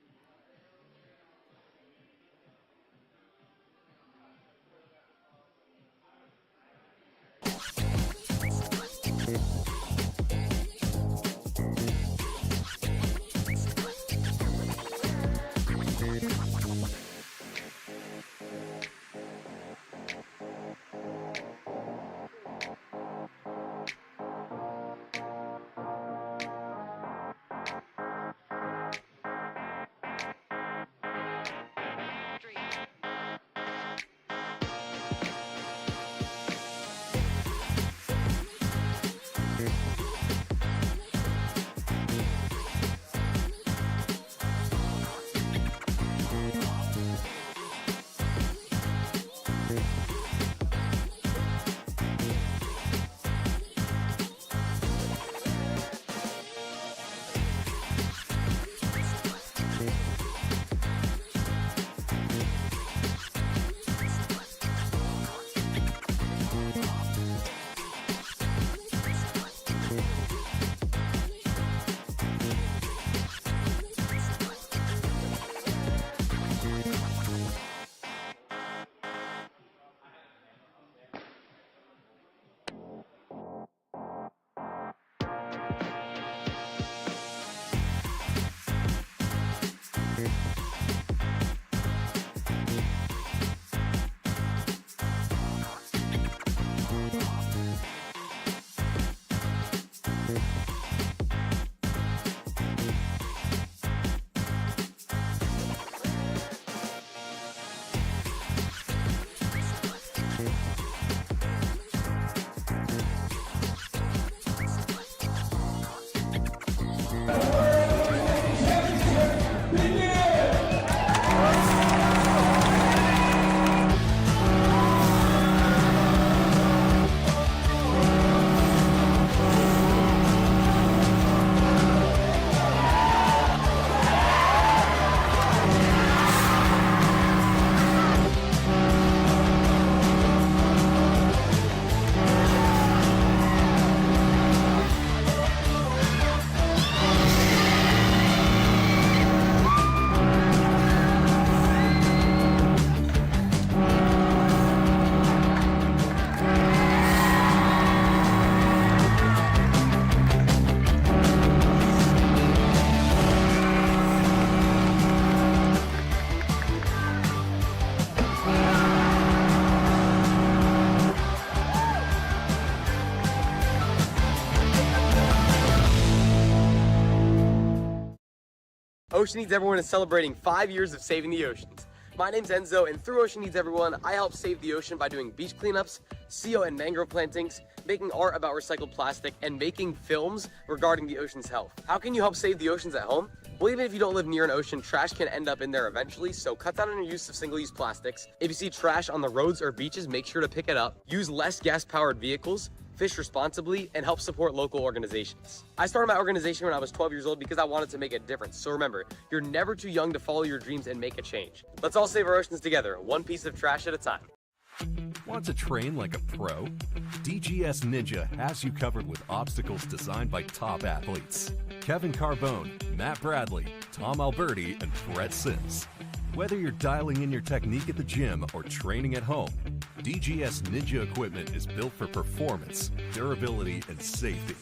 Ocean Needs Everyone is celebrating 5 years of saving the oceans. My name's Enzo, and through Ocean Needs Everyone, I help save the ocean by doing beach cleanups, CO and mangrove plantings, making art about recycled plastic, and making films regarding the ocean's health. How can you help save the oceans at home? Well, even if you don't live near an ocean, trash can end up in there eventually, so cut down on your use of single-use plastics. If you see trash on the roads or beaches, make sure to pick it up. Use less gas-powered vehicles, fish responsibly, and help support local organizations. I started my organization when I was 12 years old because I wanted to make a difference. So remember, you're never too young to follow your dreams and make a change. Let's all save our oceans together, one piece of trash at a time. Want to train like a pro? DGS Ninja has you covered with obstacles designed by top athletes. Kevin Carbone, Matt Bradley, Tom Alberti, and Brett Sims. Whether you're dialing in your technique at the gym or training at home, DGS Ninja equipment is built for performance, durability, and safety.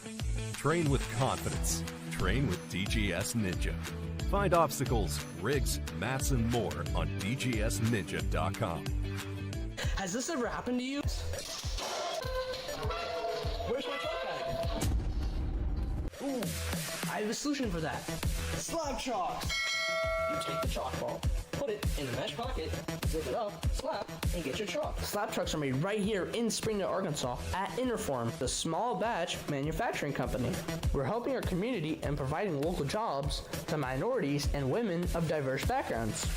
Train with confidence. Train with DGS Ninja. Find obstacles, rigs, mats, and more on dgsninja.com. Has this ever happened to you? Where's my truck at? Ooh, I have a solution for that. Slab chalks! You take the chalk ball, put it in the mesh pocket, zip it up, slap, and get your chalk. Slab trucks are made right here in Springdale, Arkansas at Interform, the small batch manufacturing company. We're helping our community and providing local jobs to minorities and women of diverse backgrounds.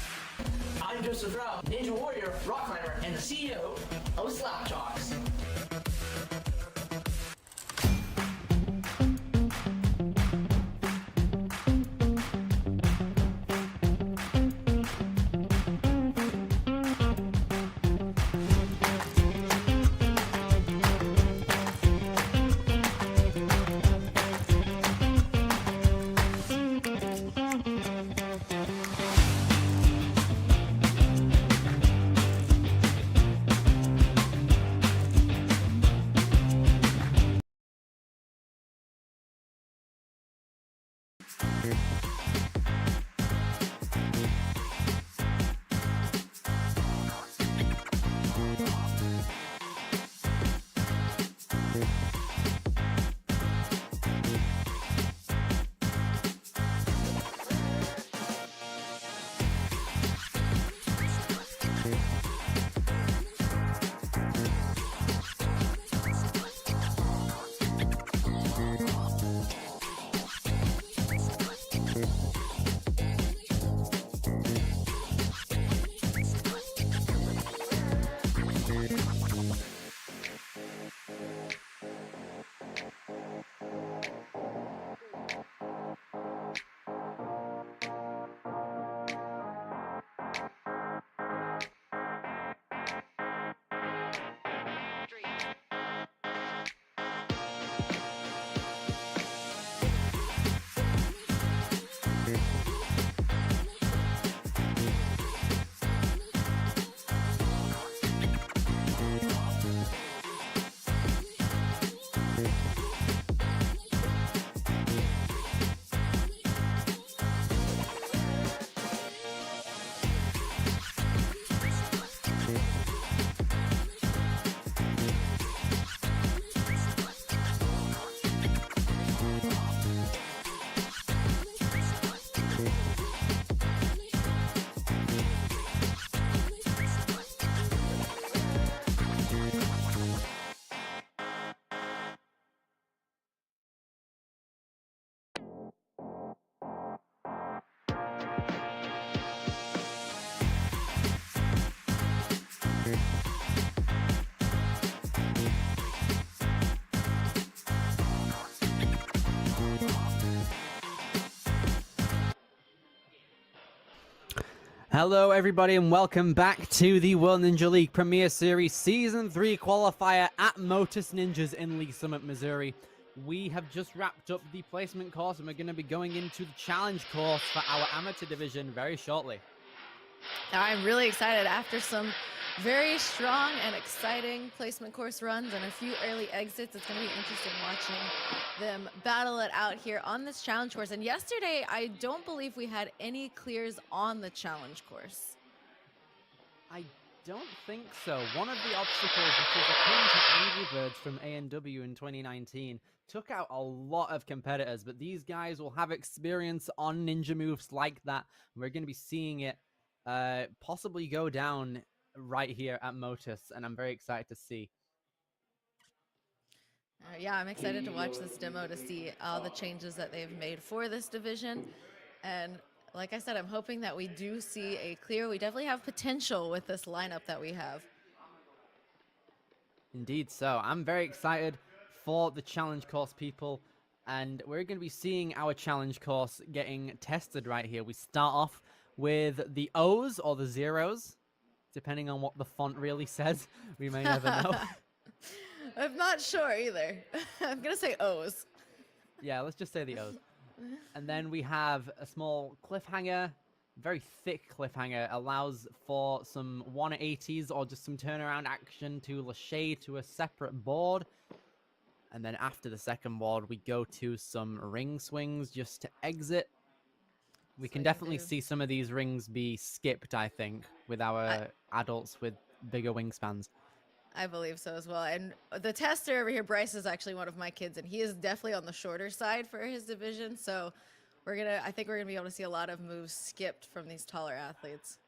I'm Joseph Rao, Ninja Warrior, rock climber, and the CEO of Slap Chalks. Hello everybody and welcome back to the World Ninja League Premier Series Season 3 qualifier at MOTUS Ninjas in Lee Summit, Missouri. We have just wrapped up the placement course and we're going to be going into the challenge course for our amateur division very shortly. Now, I'm really excited after some very strong and exciting placement course runs and a few early exits. It's going to be interesting watching them battle it out here on this challenge course. And yesterday, I don't believe we had any clears on the challenge course. I don't think so. One of the obstacles, which is akin to Angry Birds from A&W in 2019, took out a lot of competitors, but these guys will have experience on ninja moves like that. We're going to be seeing it possibly go down right here at MOTUS, and I'm very excited to see. Yeah, I'm excited to watch this demo to see all the changes that they've made for this division. And like I said, I'm hoping that we do see a clear, we definitely have potential with this lineup that we have. Indeed so. I'm very excited for the challenge course, people. And we're going to be seeing our challenge course getting tested right here. We start off with the O's or the zeros, depending on what the font really says. We may never know. I'm not sure either. I'm going to say O's. Yeah, let's just say the O's. And then we have a small cliffhanger, very thick cliffhanger, allows for some 180s or just some turnaround action to lâcher to a separate board. And then after the second board, we go to some ring swings just to exit. We can definitely see some of these rings be skipped, I think, with our adults with bigger wingspans. I believe so as well. And the tester over here, Bryce, is actually one of my kids, and he is definitely on the shorter side for his division. So I think we're gonna be able to see a lot of moves skipped from these taller athletes.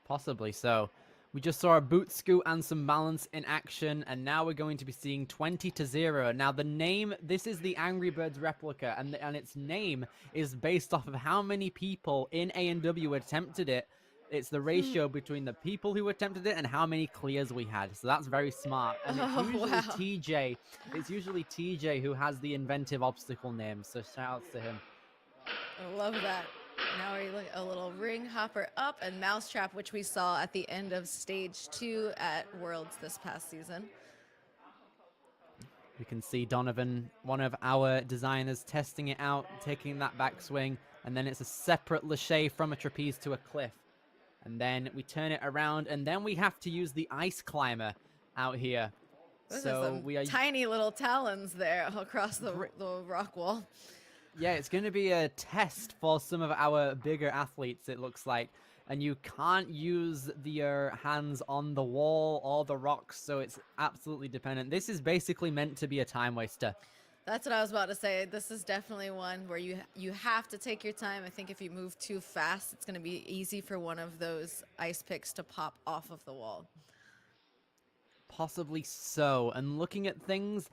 Possibly so. We just saw a boot scoot and some balance in action, and now we're going to be seeing 20-0. Now the name, this is the Angry Birds replica, and its name is based off of how many people in A&W attempted it. It's the ratio between the people who attempted it and how many clears we had. So that's very smart. And it's usually TJ who has the inventive obstacle name. So shout outs to him. I love that. Now we look a little ring hopper up and mousetrap, which we saw at the end of stage 2 at Worlds this past season. We can see Donovan, one of our designers, testing it out, taking that backswing, and then it's a separate lâcher from a trapeze to a cliff. And then we turn it around, and then we have to use the ice climber out here. So we are tiny little talons there across the rock wall. Yeah, it's going to be a test for some of our bigger athletes, it looks like. And you can't use your hands on the wall or the rocks, so it's absolutely dependent. This is basically meant to be a time waster. That's what I was about to say. This is definitely one where you have to take your time. I think if you move too fast, it's going to be easy for one of those ice picks to pop off of the wall. Possibly so. And looking at things,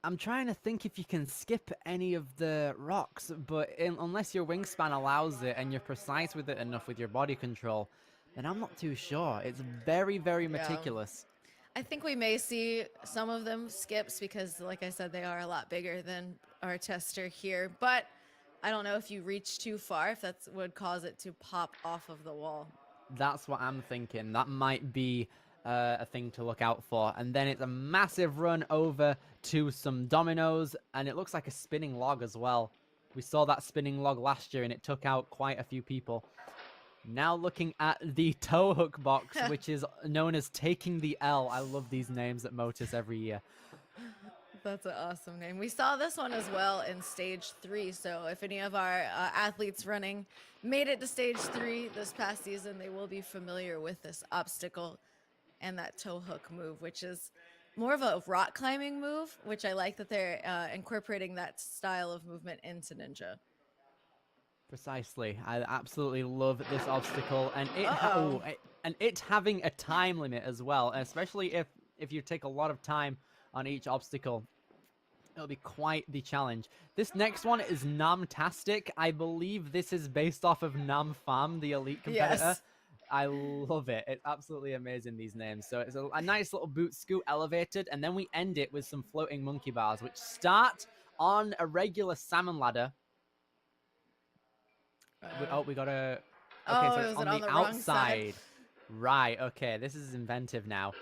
I'm trying to think if you can skip any of the rocks, but unless your wingspan allows it and you're precise with it enough with your body control, then I'm not too sure. It's very, very meticulous. I think we may see some of them skips because, like I said, they are a lot bigger than our tester here. But I don't know if you reach too far, if that would cause it to pop off of the wall. That's what I'm thinking. That might be a thing to look out for. And then it's a massive run over to some dominoes, and it looks like a spinning log as well. We saw that spinning log last year, and it took out quite a few people. Now looking at the toe hook box, which is known as Taking the L. I love these names at MOTUS every year. That's an awesome name. We saw this one as well in stage 3. So if any of our athletes running made it to stage 3 this past season, they will be familiar with this obstacle and that toe hook move, which is more of a rock climbing move, which I like that they're incorporating that style of movement into Ninja. Precisely. I absolutely love this obstacle, and it having a time limit as well, especially if you take a lot of time on each obstacle. It'll be quite the challenge. This next one is Namtastic. I believe this is based off of Nam Pham, the elite competitor. Yes. I love it. It's absolutely amazing, these names. So it's a nice little boot scoot elevated, and then we end it with some floating monkey bars, which start on a regular salmon ladder. We got a... Okay, so it's on the outside. Right, okay, this is inventive now.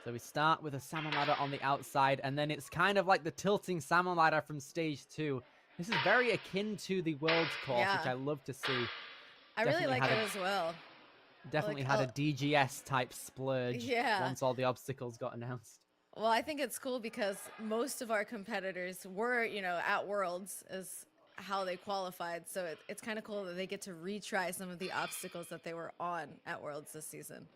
So we start with a salmon ladder on the outside, and then it's kind of like the tilting salmon ladder from stage 2. This is very akin to the Worlds course, which I love to see. I really like it as well. Definitely had a DGS type splurge once all the obstacles got announced. Well, I think it's cool because most of our competitors were, at Worlds as how they qualified. So it's kind of cool that they get to retry some of the obstacles that they were on at Worlds this season.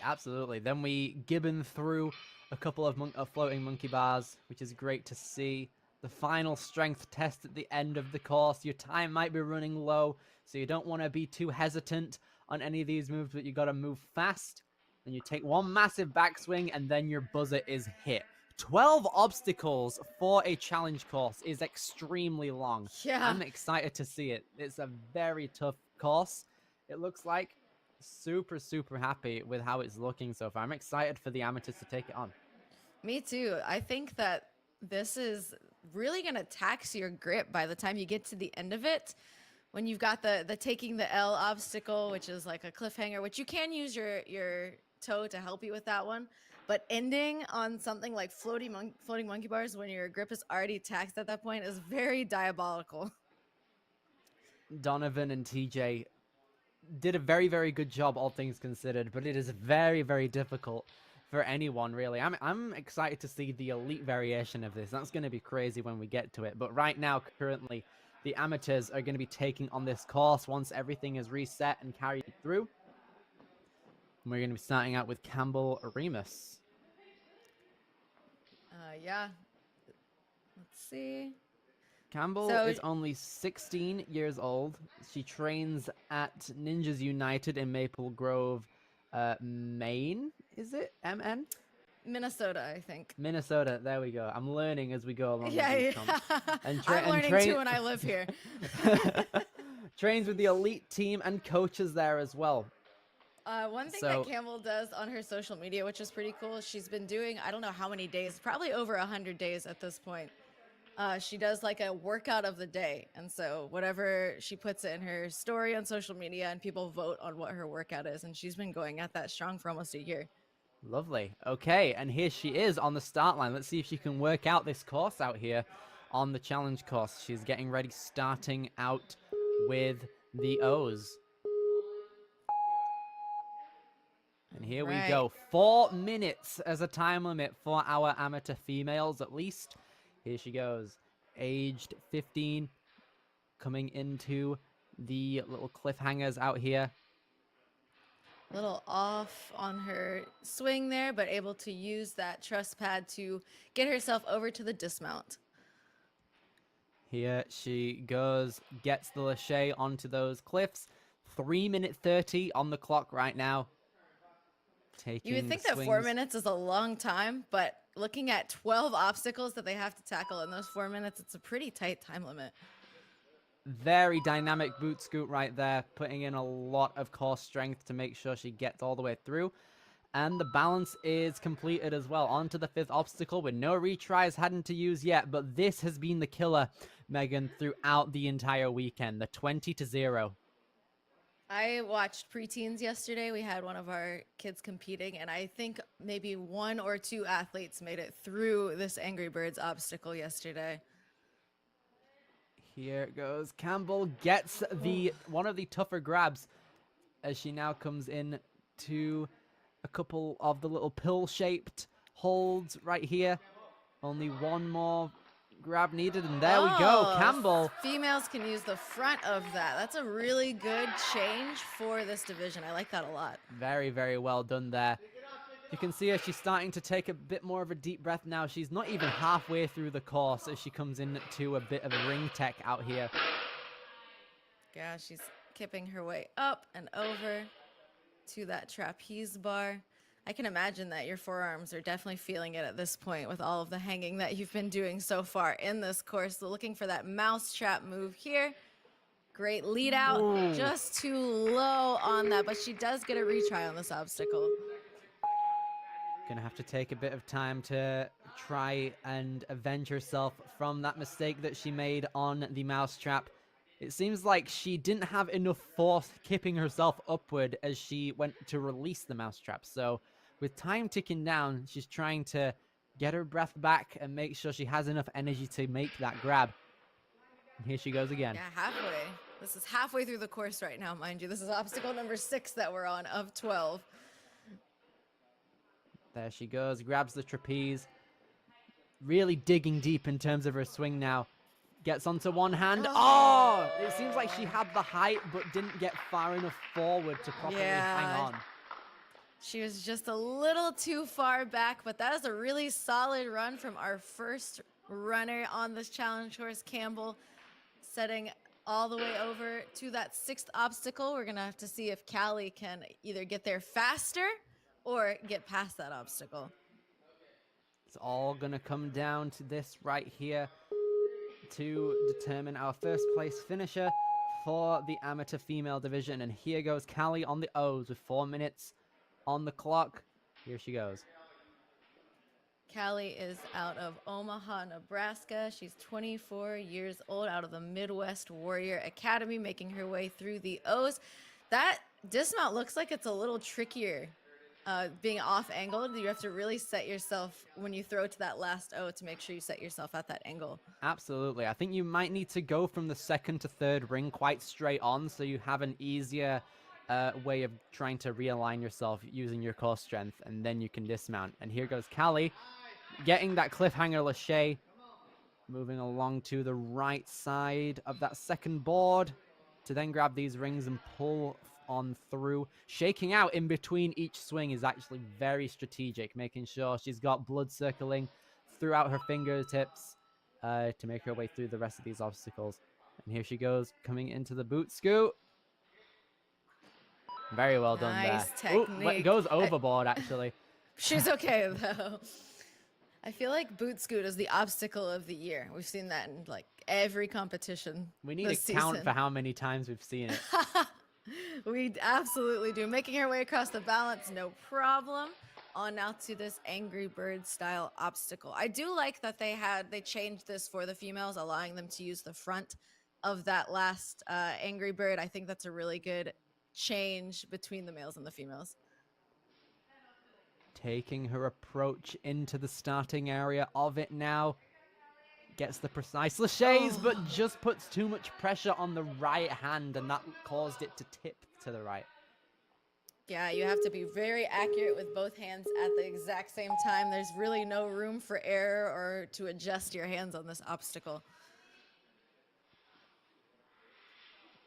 Absolutely. Then we gibbon through a couple of floating monkey bars, which is great to see. The final strength test at the end of the course. Your time might be running low, so you don't want to be too hesitant on any of these moves, but you got to move fast. And you take one massive backswing, and then your buzzer is hit. 12 obstacles for a challenge course is extremely long. Yeah. I'm excited to see it. It's a very tough course, it looks like. Super, super happy with how it's looking so far. I'm excited for the amateurs to take it on. Me too. I think that this is really going to tax your grip by the time you get to the end of it. When you've got the taking the L obstacle, which is like a cliffhanger, which you can use your toe to help you with that one. But ending on something like floating monkey bars when your grip is already taxed at that point is very diabolical. Donovan and TJ did a very, very good job, all things considered, but it is very, very difficult for anyone, really. I'm excited to see the elite variation of this. That's going to be crazy when we get to it. But right now, currently, the amateurs are going to be taking on this course once everything is reset and carried through. And we're going to be starting out with Campbell Remus. Yeah. Let's see. Campbell is only 16 years old. She trains at Ninjas United in Maple Grove, Maine. Is it? MN? Minnesota, I think. Minnesota. There we go. I'm learning as we go along. Yeah. And I'm learning too when I live here. Trains with the elite team and coaches there as well. One thing that Campbell does on her social media, which is pretty cool, she's been doing, I don't know how many days, probably over 100 days at this point. She does like a workout of the day. And so whatever she puts it in her story on social media, and people vote on what her workout is. And she's been going at that strong for almost a year. Lovely. Okay, and here she is on the start line. Let's see if she can work out this course out here on the challenge course. She's getting ready, starting out with the O's. And here we go. 4 minutes as a time limit for our amateur females, at least. Here she goes. Aged 15, coming into the little cliffhangers out here. A little off on her swing there, but able to use that truss pad to get herself over to the dismount. Here she goes, gets the lache onto those cliffs. 3:30 on the clock right now. You would think that 4 minutes is a long time, but looking at 12 obstacles that they have to tackle in those 4 minutes, it's a pretty tight time limit. Very dynamic boot scoot right there, putting in a lot of core strength to make sure she gets all the way through. And the balance is completed as well. On to the 5th obstacle with no retries hadn't to use yet, but this has been the killer, Megan, throughout the entire weekend, the 20-0. I watched preteens yesterday. We had one of our kids competing, and I think maybe 1 or 2 athletes made it through this Angry Birds obstacle yesterday. Here it goes. Campbell gets one of the tougher grabs as she now comes in to a couple of the little pill-shaped holds right here. Only one more grab needed, and there we go. Campbell. Females can use the front of that. That's a really good change for this division. I like that a lot. Very, very well done there. You can see her, she's starting to take a bit more of a deep breath now. She's not even halfway through the course as she comes into a bit of ring tech out here. Yeah, she's kipping her way up and over to that trapeze bar. I can imagine that your forearms are definitely feeling it at this point with all of the hanging that you've been doing so far in this course. So looking for that mousetrap move here. Great lead out. Ooh. Just too low on that, but she does get a retry on this obstacle. Gonna have to take a bit of time to try and avenge herself from that mistake that she made on the mousetrap. It seems like she didn't have enough force kipping herself upward as she went to release the mousetrap. So with time ticking down, she's trying to get her breath back and make sure she has enough energy to make that grab. And here she goes again. Yeah, halfway. This is halfway through the course right now, mind you. This is obstacle number 6 that we're on of 12. There she goes, grabs the trapeze. Really digging deep in terms of her swing now. Gets onto one hand. Oh! It seems like she had the height but didn't get far enough forward to properly hang on. She was just a little too far back, but that is a really solid run from our first runner on this challenge course, Campbell, setting all the way over to that 6th obstacle. We're gonna have to see if Callie can either get there faster or get past that obstacle. It's all gonna come down to this right here to determine our first place finisher for the amateur female division. And here goes Callie on the O's with 4 minutes on the clock. Here she goes. Callie is out of Omaha, Nebraska. She's 24 years old, out of the Midwest Warrior Academy, making her way through the O's. That dismount looks like it's a little trickier. Being off angled, you have to really set yourself when you throw to that last O to make sure you set yourself at that angle. Absolutely. I think you might need to go from the 2nd to 3rd ring quite straight on so you have an easier way of trying to realign yourself using your core strength, and then you can dismount. And here goes Callie, getting that cliffhanger lache, moving along to the right side of that 2nd board to then grab these rings and pull on through. Shaking out in between each swing is actually very strategic, making sure she's got blood circling throughout her fingertips to make her way through the rest of these obstacles. And here she goes, coming into the boot scoot. Very well done there. Nice technique. Ooh, goes overboard, actually. She's okay, though. I feel like boot scoot is the obstacle of the year. We've seen that in like every competition. We need a count for how many times we've seen it. We absolutely do. Making her way across the balance, no problem. On now to this Angry Bird style obstacle. I do like that they changed this for the females, allowing them to use the front of that last Angry Bird. I think that's a really good change between the males and the females. Taking her approach into the starting area of it now. Gets the precise laches, but just puts too much pressure on the right hand, and that caused it to tip to the right. Yeah, you have to be very accurate with both hands at the exact same time. There's really no room for error or to adjust your hands on this obstacle.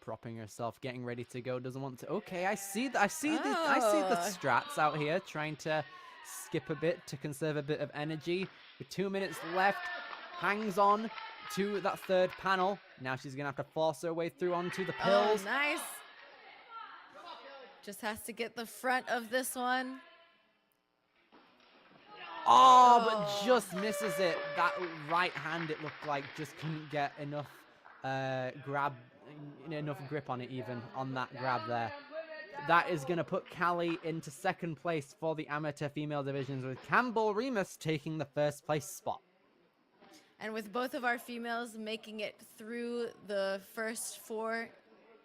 Propping herself, getting ready to go, doesn't want to. Okay, I see the strats out here, trying to skip a bit to conserve a bit of energy. With 2 minutes left, hangs on to that 3rd panel. Now she's gonna have to force her way through onto the pills. Oh, nice. Just has to get the front of this one. But just misses it. That right hand, it looked like, just couldn't get enough enough grip on it, even on that grab there. That is going to put Callie into 2nd place for the amateur female divisions, with Campbell Remus taking the 1st place spot. And with both of our females making it through the first 4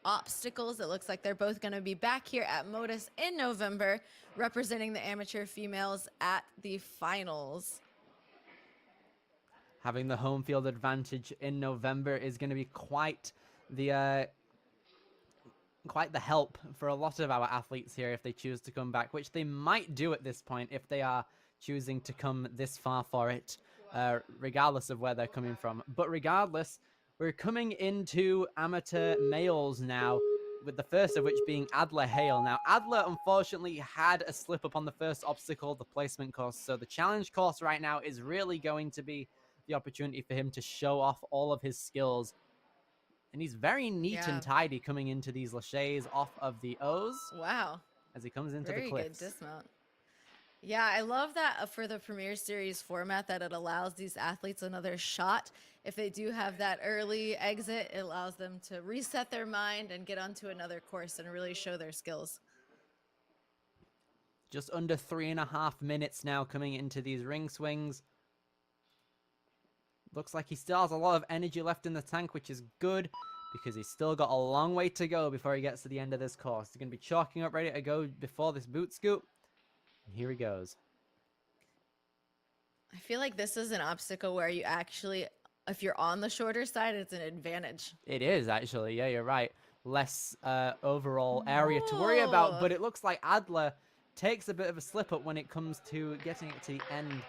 obstacles, it looks like they're both going to be back here at MOTUS in November, representing the amateur females at the finals. Having the home field advantage in November is going to be quite the help for a lot of our athletes here if they choose to come back, which they might do at this point if they are choosing to come this far for it, regardless of where they're coming from. But regardless, we're coming into amateur males now, with the first of which being Adler Hale. Now, Adler unfortunately had a slip up on the first obstacle, the placement course, so the challenge course right now is really going to be the opportunity for him to show off all of his skills. And he's very neat and tidy coming into these laches off of the O's. Wow. As he comes into Very the cliffs. good dismount. Yeah, I love that for the Premier Series format, that it allows these athletes another shot. If they do have that early exit, it allows them to reset their mind and get onto another course and really show their skills. Just under 3.5 minutes now coming into these ring swings. Looks like he still has a lot of energy left in the tank, which is good, because he's still got a long way to go before he gets to the end of this course. He's going to be chalking up, ready to go before this boot scoop. And here he goes. I feel like this is an obstacle where you actually, if you're on the shorter side, it's an advantage. It is, actually. Yeah, you're right. Less overall area to worry about, but it looks like Adler takes a bit of a slip up when it comes to getting it to the end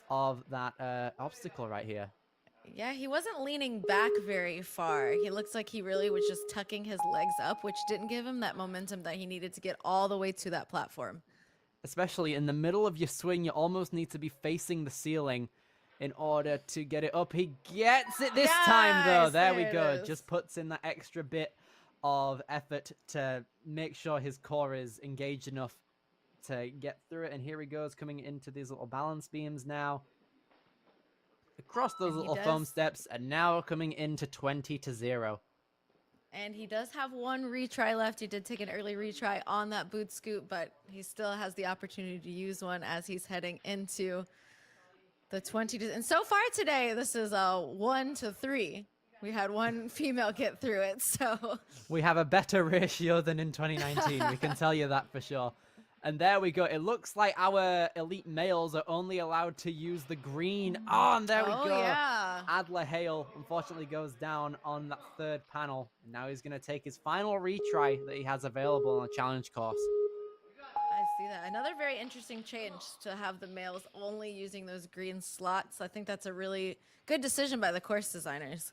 of that obstacle right here. Yeah, he wasn't leaning back very far. He looks like he really was just tucking his legs up, which didn't give him that momentum that he needed to get all the way to that platform. Especially in the middle of your swing, you almost need to be facing the ceiling in order to get it up. He gets it this time, though. Yes, There we there it go. is. Just puts in that extra bit of effort to make sure his core is engaged enough to get through it. And here he goes, coming into these little balance beams now. Across those And he little foam does- steps, and now coming into 20-0. And he does have one retry left. He did take an early retry on that boot scoop, but he still has the opportunity to use one as he's heading into the 20. And so far today, this is a 1-3. We had one female get through it, so We have a better ratio than in 2019. We can tell you that for sure. And there we go. It looks like our elite males are only allowed to use the green. Oh, and there we oh go. yeah. Adler Hale unfortunately goes down on that third panel. And now he's going to take his final retry that he has available on the challenge course. I see that. Another very interesting change to have the males only using those green slots. I think that's a really good decision by the course designers.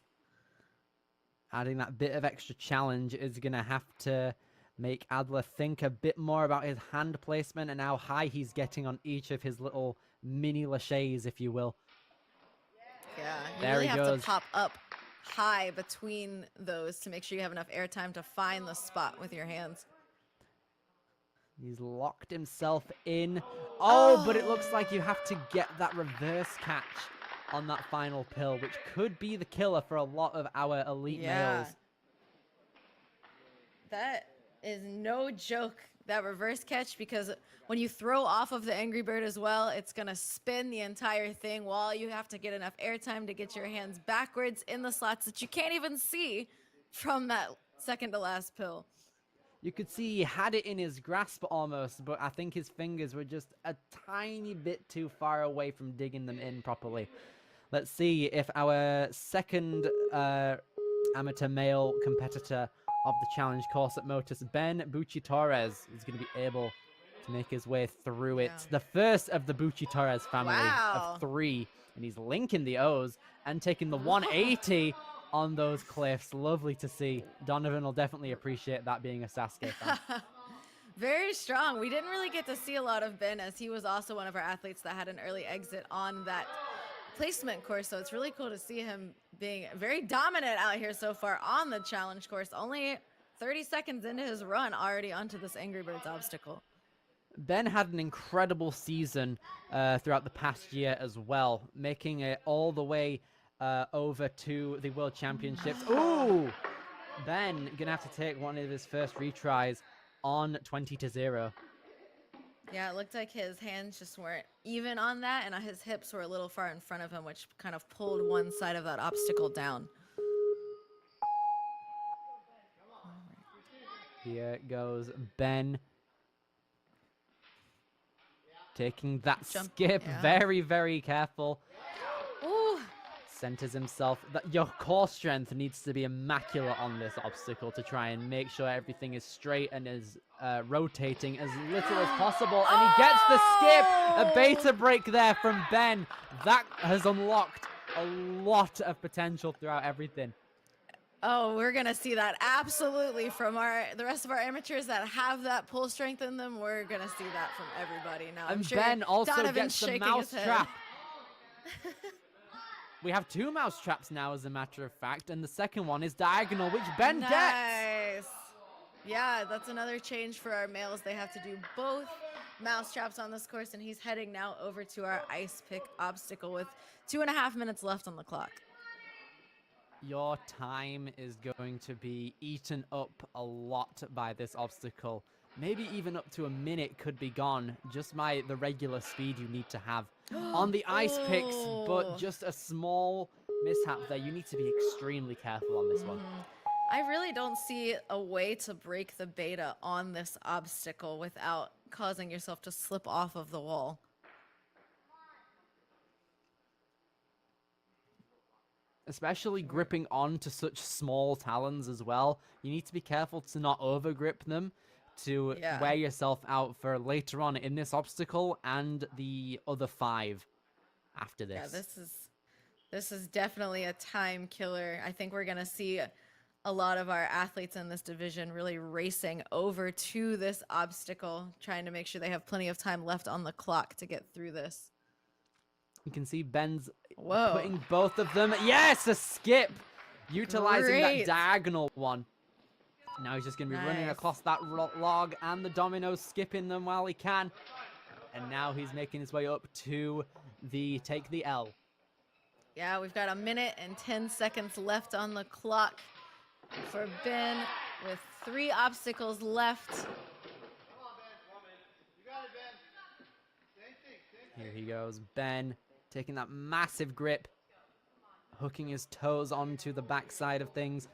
Adding that bit of extra challenge is going to have to make Adler think a bit more about his hand placement and how high he's getting on each of his little mini laches, if you will. Yeah, you There really he have goes. to pop up high between those to make sure you have enough airtime to find the spot with your hands. He's locked himself in. Oh, but it looks like you have to get that reverse catch on that final pill, which could be the killer for a lot of our elite males. That is no joke, that reverse catch, because when you throw off of the Angry Bird as well, it's going to spin the entire thing while you have to get enough airtime to get your hands backwards in the slots that you can't even see from that second to last pill. You could see he had it in his grasp almost, but I think his fingers were just a tiny bit too far away from digging them in properly. Let's see if our second amateur male competitor of the challenge course at MOTUS, Ben Bucci Torres, is going to be able to make his way through it. Yeah. The first of the Bucci Torres family Wow. of 3, and he's linking the O's and taking the 180 on those cliffs. Lovely to see. Donovan will definitely appreciate that, being a Sasuke fan. Very strong. We didn't really get to see a lot of Ben, as he was also one of our athletes that had an early exit on that placement course, so it's really cool to see him being very dominant out here so far on the challenge course. Only 30 seconds into his run, already onto this Angry Birds obstacle. Ben had an incredible season throughout the past year as well, making it all the way over to the World Championships. Ooh! Ben gonna have to take one of his first retries on 20-0. Yeah, it looked like his hands just weren't even on that, and his hips were a little far in front of him, which kind of pulled one side of that obstacle down. Here goes Ben. Taking that Jump, skip, yeah. very, very careful. Ooh, Centers himself. Your core strength needs to be immaculate on this obstacle to try and make sure everything is straight and is rotating as little as possible. And he gets the skip. A beta break there from Ben. That has unlocked a lot of potential throughout everything. oh, we're gonna see that absolutely from the rest of our amateurs that have that pull strength in them. We're gonna see that from everybody now. I'm And sure Ben also Donovan's gets the shaking mouse his head. trap. We have 2 mouse traps now, as a matter of fact, and the second one is diagonal, which Ben gets. Nice. Yeah, that's another change for our males. They have to do both mouse traps on this course, and he's heading now over to our ice pick obstacle with 2.5 minutes left on the clock. Your time is going to be eaten up a lot by this obstacle. Maybe even up to a minute could be gone just by the regular speed you need to have on the ice picks, but just a small mishap there. You need to be extremely careful on this one. I really don't see a way to break the beta on this obstacle without causing yourself to slip off of the wall. Especially gripping onto such small talons as well. You need to be careful to not overgrip them, to Yeah. wear yourself out for later on in this obstacle and the other 5 after this. Yeah, this is definitely a time killer. I think we're gonna see a lot of our athletes in this division really racing over to this obstacle, trying to make sure they have plenty of time left on the clock to get through this. You can see Ben's Whoa. putting both of them. Yes, a skip! Utilizing that Great. diagonal one. Now he's just going to be running Nice. across that log and the dominoes, skipping them while he can. And now he's making his way up to the take the L. Yeah, we've got 1 minute and 10 seconds left on the clock for Ben with 3 obstacles left. Here he goes, Ben, taking that massive grip, hooking his toes onto the backside of things.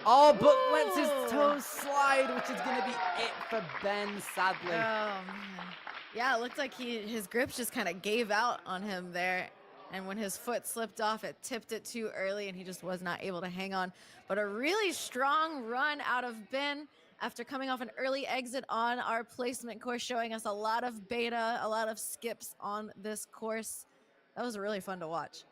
Oh, but lets his toes slide, which is going to be it for Ben, sadly. Oh, man. Yeah, it looked like his grips just kind of gave out on him there. And when his foot slipped off, it tipped it too early, and he just was not able to hang on. But a really strong run out of Ben after coming off an early exit on our placement course, showing us a lot of beta, a lot of skips on this course. That was really fun to watch.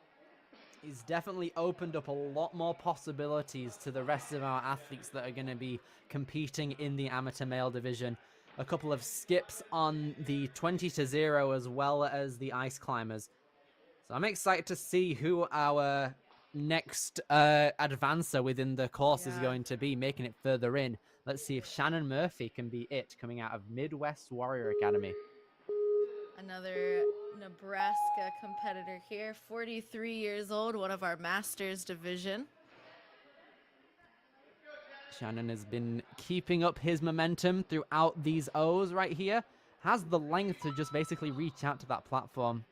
He's definitely opened up a lot more possibilities to the rest of our athletes that are going to be competing in the amateur male division. A couple of skips on the 20-0 as well as the ice climbers. So I'm excited to see who our next advancer within the course is going to be, making it further in. Let's see if Shannon Murphy can be it, coming out of Midwest Warrior Academy. Another Nebraska competitor here, 43 years old, one of our Masters division. Shannon has been keeping up his momentum throughout these O's right here. Has the length to just basically reach out to that platform.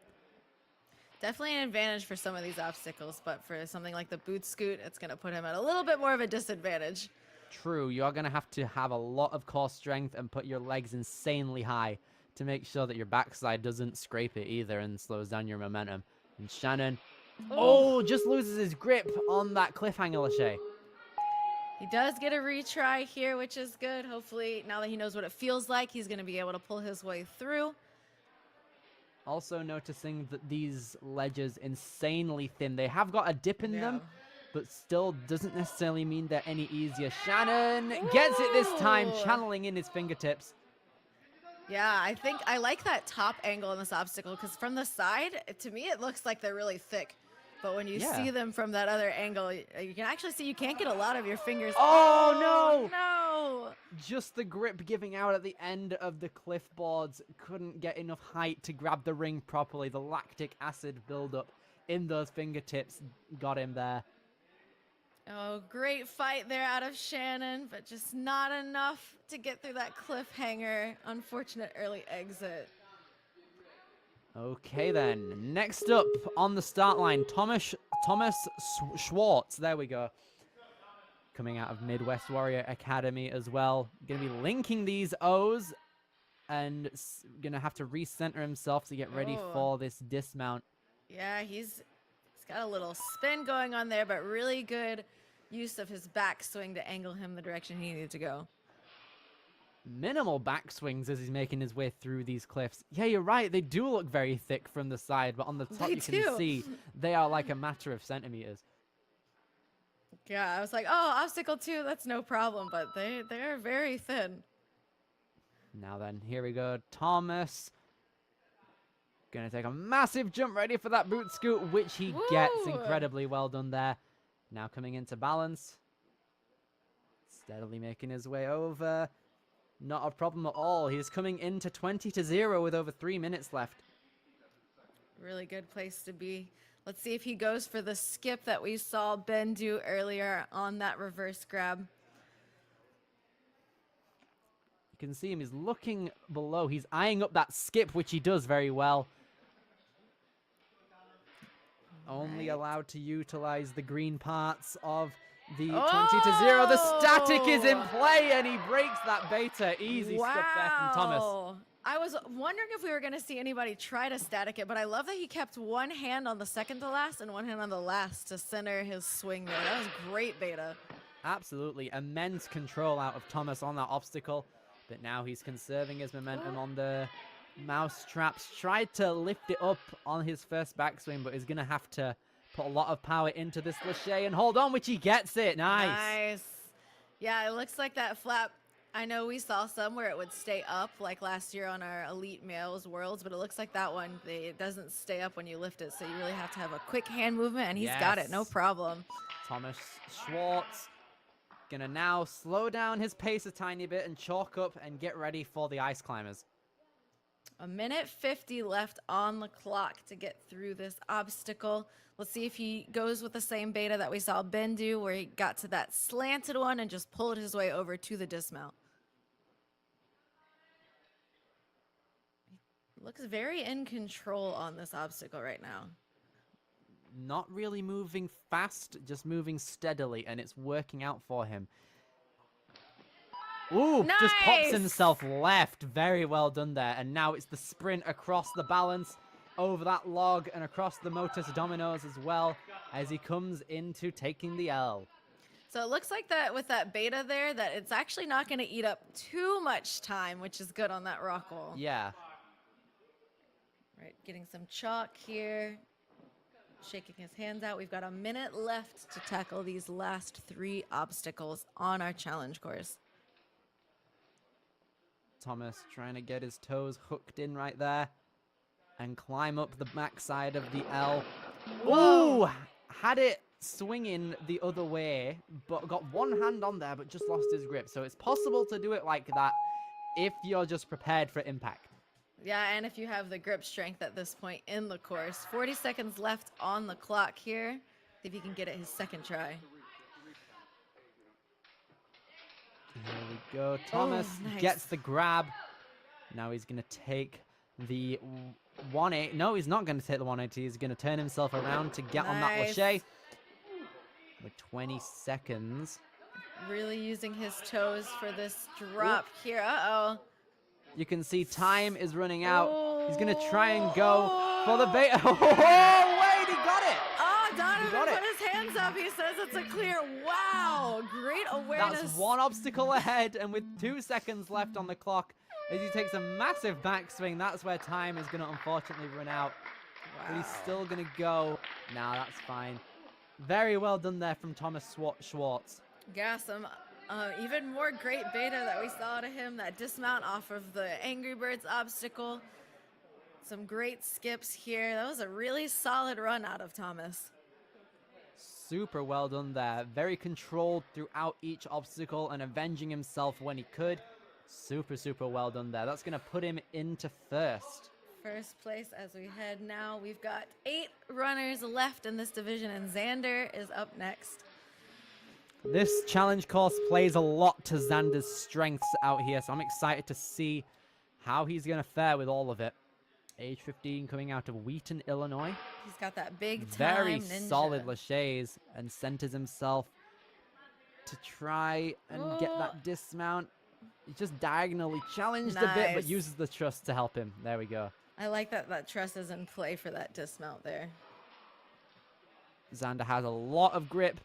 Definitely an advantage for some of these obstacles, but for something like the boot scoot, it's going to put him at a little bit more of a disadvantage. True, you're going to have a lot of core strength and put your legs insanely high to make sure that your backside doesn't scrape it either and slows down your momentum. And Shannon, just loses his grip on that cliffhanger lache. He does get a retry here, which is good. Hopefully, now that he knows what it feels like, he's going to be able to pull his way through. Also noticing that these ledges insanely thin. They have got a dip in them, but still doesn't necessarily mean they're any easier. Shannon gets it this time, channeling in his fingertips. Yeah, I think I like that top angle in this obstacle because from the side, to me, it looks like they're really thick. But when you see them from that other angle, you can actually see you can't get a lot of your fingers. Oh, no! Just the grip giving out at the end of the cliff boards. Couldn't get enough height to grab the ring properly. The lactic acid buildup in those fingertips got him there. Oh, great fight there out of Shannon, but just not enough to get through that cliffhanger. Unfortunate early exit. Okay then, next up on the start line, Thomas Schwartz. There we go. Coming out of Midwest Warrior Academy as well. Going to be linking these O's and going to have to recenter himself to get ready for this dismount. Yeah, he's got a little spin going on there, but really good use of his backswing to angle him the direction he needed to go. Minimal backswings as he's making his way through these cliffs. Yeah, you're right. They do look very thick from the side, but on the top you can see they are like a matter of centimeters. Yeah, I was like, oh, obstacle 2, that's no problem, but they're very thin. Now then, here we go. Thomas gonna take a massive jump, ready for that boot scoot, which he gets. Incredibly well done there. Now coming into balance. Steadily making his way over. Not a problem at all. He's coming into 20-0 with over 3 minutes left. Really good place to be. Let's see if he goes for the skip that we saw Ben do earlier on that reverse grab. You can see him. He's looking below. He's eyeing up that skip, which he does very well. Only allowed to utilize the green parts of the 20-0. The static is in play, and he breaks that beta. Easy stuff there from Thomas. I was wondering if we were going to see anybody try to static it, but I love that he kept one hand on the second to last and one hand on the last to center his swing there. That was great beta. Absolutely. Immense control out of Thomas on that obstacle, but now he's conserving his momentum on the mouse traps. Tried to lift it up on his first backswing, but he's going to have to put a lot of power into this lache and hold on, which he gets it. Nice. Yeah, it looks like that flap. I know we saw some where it would stay up, like last year on our Elite Males Worlds, but it looks like that one, it doesn't stay up when you lift it, so you really have to have a quick hand movement, and he's got it, no Yes. problem. Thomas Schwartz gonna now slow down his pace a tiny bit and chalk up and get ready for the ice climbers. A minute 50 left on the clock to get through this obstacle. Let's see if he goes with the same beta that we saw Ben do, where he got to that slanted one and just pulled his way over to the dismount. He looks very in control on this obstacle right now. Not really moving fast, just moving steadily, and it's working out for him. Ooh, just pops Nice! himself left. Very well done there. And now it's the sprint across the balance, over that log, and across the MOTUS dominoes as well, as he comes into taking the L. So it looks like that with that beta there, that it's actually not going to eat up too much time, which is good on that rock wall. Yeah. Right, getting some chalk here. Shaking his hands out. We've got a minute left to tackle these last 3 obstacles on our challenge course. Thomas trying to get his toes hooked in right there and climb up the backside of the L. Whoa! Ooh! Had it swinging the other way, but got one hand on there, but just lost his grip. So it's possible to do it like that if you're just prepared for impact. Yeah, and if you have the grip strength at this point in the course. 40 seconds left on the clock here. See if he can get it his second try. Here we go. Thomas nice. gets the grab. Now he's going to take the 180. No, he's not going to take the 180. He's going to turn himself around to get on that Nice. lache. With 20 seconds. Really using his toes for this drop here. Uh-oh. You can see time is running out. He's going to try and go for the bait. Oh, wait, he got it. Oh, Donovan got put it. his hands up. He says it's a clear. Wow, great awareness. That's one obstacle ahead, and with 2 seconds left on the clock, as he takes a massive backswing, that's where time is going to unfortunately run out. But he's still going to go. Now that's fine. Very well done there from Thomas Schwartz. Yeah, some even more great beta that we saw to him. That dismount off of the Angry Birds obstacle. Some great skips here. That was a really solid run out of Thomas. Super well done there. Very controlled throughout each obstacle and avenging himself when he could. Super, super well done there. That's going to put him into first. First place as we head now. We've got 8 runners left in this division, and Xander is up next. This challenge course plays a lot to Xander's strengths out here, so I'm excited to see how he's going to fare with all of it. Age 15, coming out of Wheaton, Illinois. He's got that big time Very ninja. solid laches, and centers himself to try and get that dismount. He's just diagonally challenged a bit, but Nice. uses the trust to help him. There we go. I like that that truss is in play for that dismount there. Xander has a lot of grip.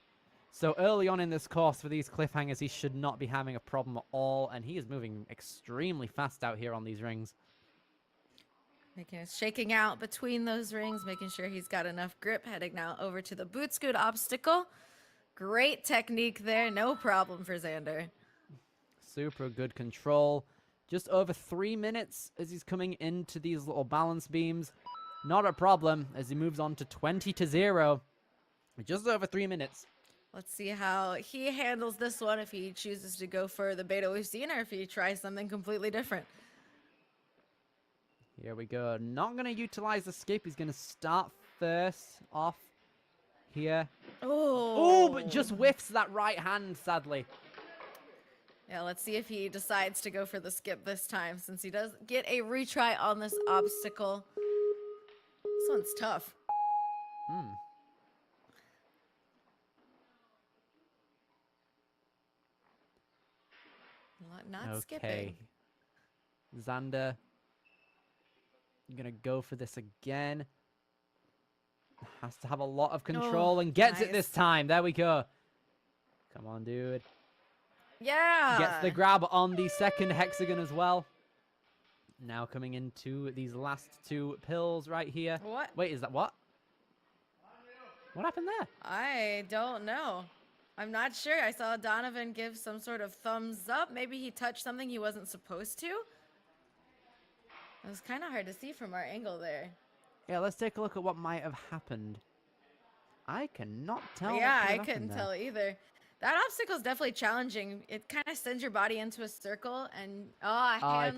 So early on in this course for these cliffhangers, he should not be having a problem at all. And he is moving extremely fast out here on these rings. Shaking out between those rings, making sure he's got enough grip. Heading now over to the boot scoot obstacle. Great technique there. No problem for Xander. Super good control. Just over 3 minutes as he's coming into these little balance beams. Not a problem as he moves on to 20-0. Just over 3 minutes. Let's see how he handles this one, if he chooses to go for the beta we've seen or if he tries something completely different. Here we go. Not going to utilize the skip. He's going to start first off here. Oh, Oh, but just whiffs that right hand, sadly. Yeah, let's see if he decides to go for the skip this time, since he does get a retry on this obstacle. This one's tough. Not skipping. Xander, I'm going to go for this again. Has to have a lot of control and gets it this nice. time. There we go. Come on, dude. Yeah. Gets the grab on the second hexagon as well. Now coming into these last 2 pills right here. What? Wait, is that what? What happened there? I don't know. I'm not sure. I saw Donovan give some sort of thumbs up. Maybe he touched something he wasn't supposed to. It was kind of hard to see from our angle there. Yeah, let's take a look at what might have happened. I cannot tell. Yeah, what I could have couldn't happened tell either. That obstacle is definitely challenging. It kind of sends your body into a circle and hands He on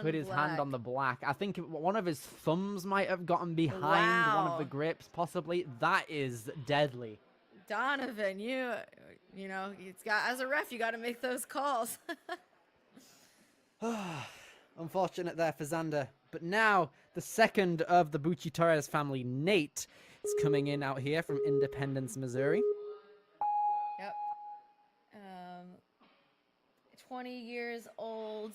put his hand on the black. I think one of his thumbs might have gotten behind one of the Wow. grips, possibly. That is deadly. Donovan, you know, it's got as a ref, you got to make those calls. Unfortunate there for Xander. But now, the second of the Bucci Torres family, Nate, is coming in out here from Independence, Missouri. Yep. 20 years old.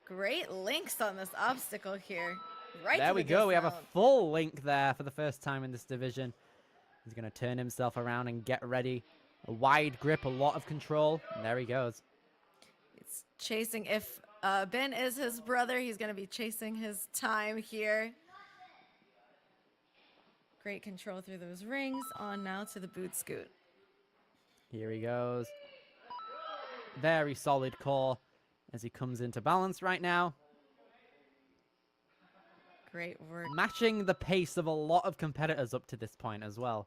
Great links on this obstacle here. Right. There to we the go. We have a dismount. full link there for the first time in this division. He's going to turn himself around and get ready. A wide grip, a lot of control. And there he goes. It's chasing. If Ben is his brother, he's going to be chasing his time here. Great control through those rings. On now to the boot scoot. Here he goes. Very solid core as he comes into balance right now. Great work. Matching the pace of a lot of competitors up to this point as well.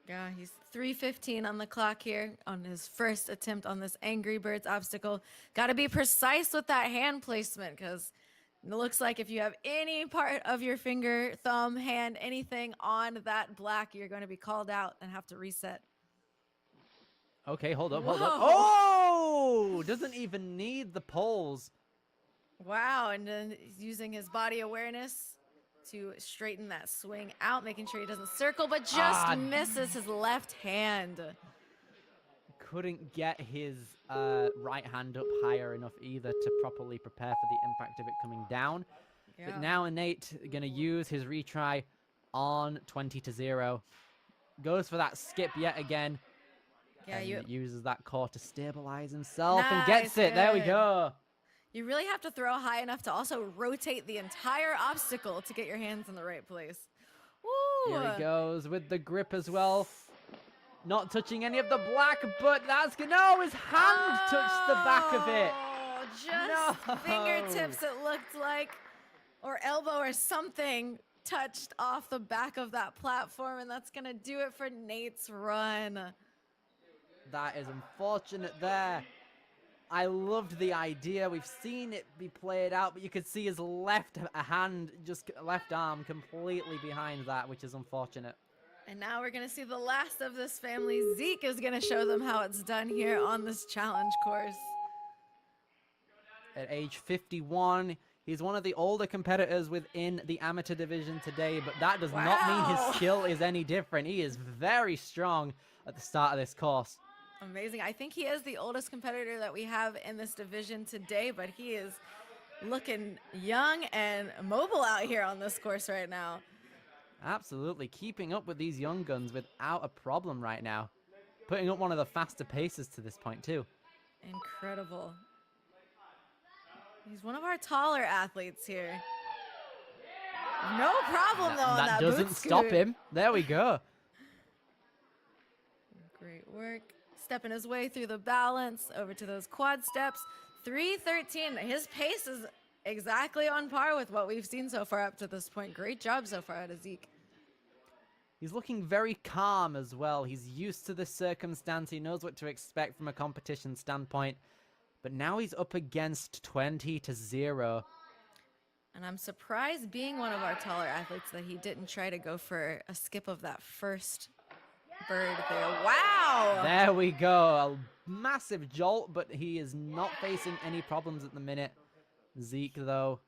Yeah, he's 3:15 on the clock here on his first attempt on this Angry Birds obstacle. Got to be precise with that hand placement because it looks like if you have any part of your finger, thumb, hand, anything on that black, you're going to be called out and have to reset. Okay, hold up. Whoa. Oh! Doesn't even need the poles. Wow, and then he's using his body awareness to straighten that swing out, making sure he doesn't circle, but just misses his left hand. Couldn't get his right hand up higher enough either to properly prepare for the impact of it coming down. Yeah. But now Nate going to use his retry on 20-0. Goes for that skip yet again. Yeah, and uses that core to stabilize himself and gets Nice, it. There we good. go. You really have to throw high enough to also rotate the entire obstacle to get your hands in the right place. Woo! Here he goes with the grip as well. Not touching any of the black, but that's good. No, his hand touched the back of it. Oh, just No. fingertips it looked like, or elbow or something touched off the back of that platform, and that's gonna do it for Nate's run. That is unfortunate there. I loved the idea. We've seen it be played out, but you could see his left arm completely behind that, which is unfortunate. And now we're gonna see the last of this family. Zeke is gonna show them how it's done here on this challenge course. At age 51, he's one of the older competitors within the amateur division today, but that does not mean his skill is any different. He is very strong at the start of this course. Amazing. I think he is the oldest competitor that we have in this division today, but he is looking young and mobile out here on this course right now. Absolutely. Keeping up with these young guns without a problem right now. Putting up one of the faster paces to this point, too. Incredible. He's one of our taller athletes here. No problem, though, on that boot doesn't stop scoot. him. There we go. Great work. Stepping his way through the balance over to those quad steps. 3:13. His pace is exactly on par with what we've seen so far up to this point. Great job so far out of Zeke. He's looking very calm as well. He's used to this circumstance. He knows what to expect from a competition standpoint. But now he's up against 20-0. And I'm surprised, being one of our taller athletes, that he didn't try to go for a skip of that first bird there. Wow! There we go. A massive jolt, but he is not facing any problems at the minute. Zeke, though,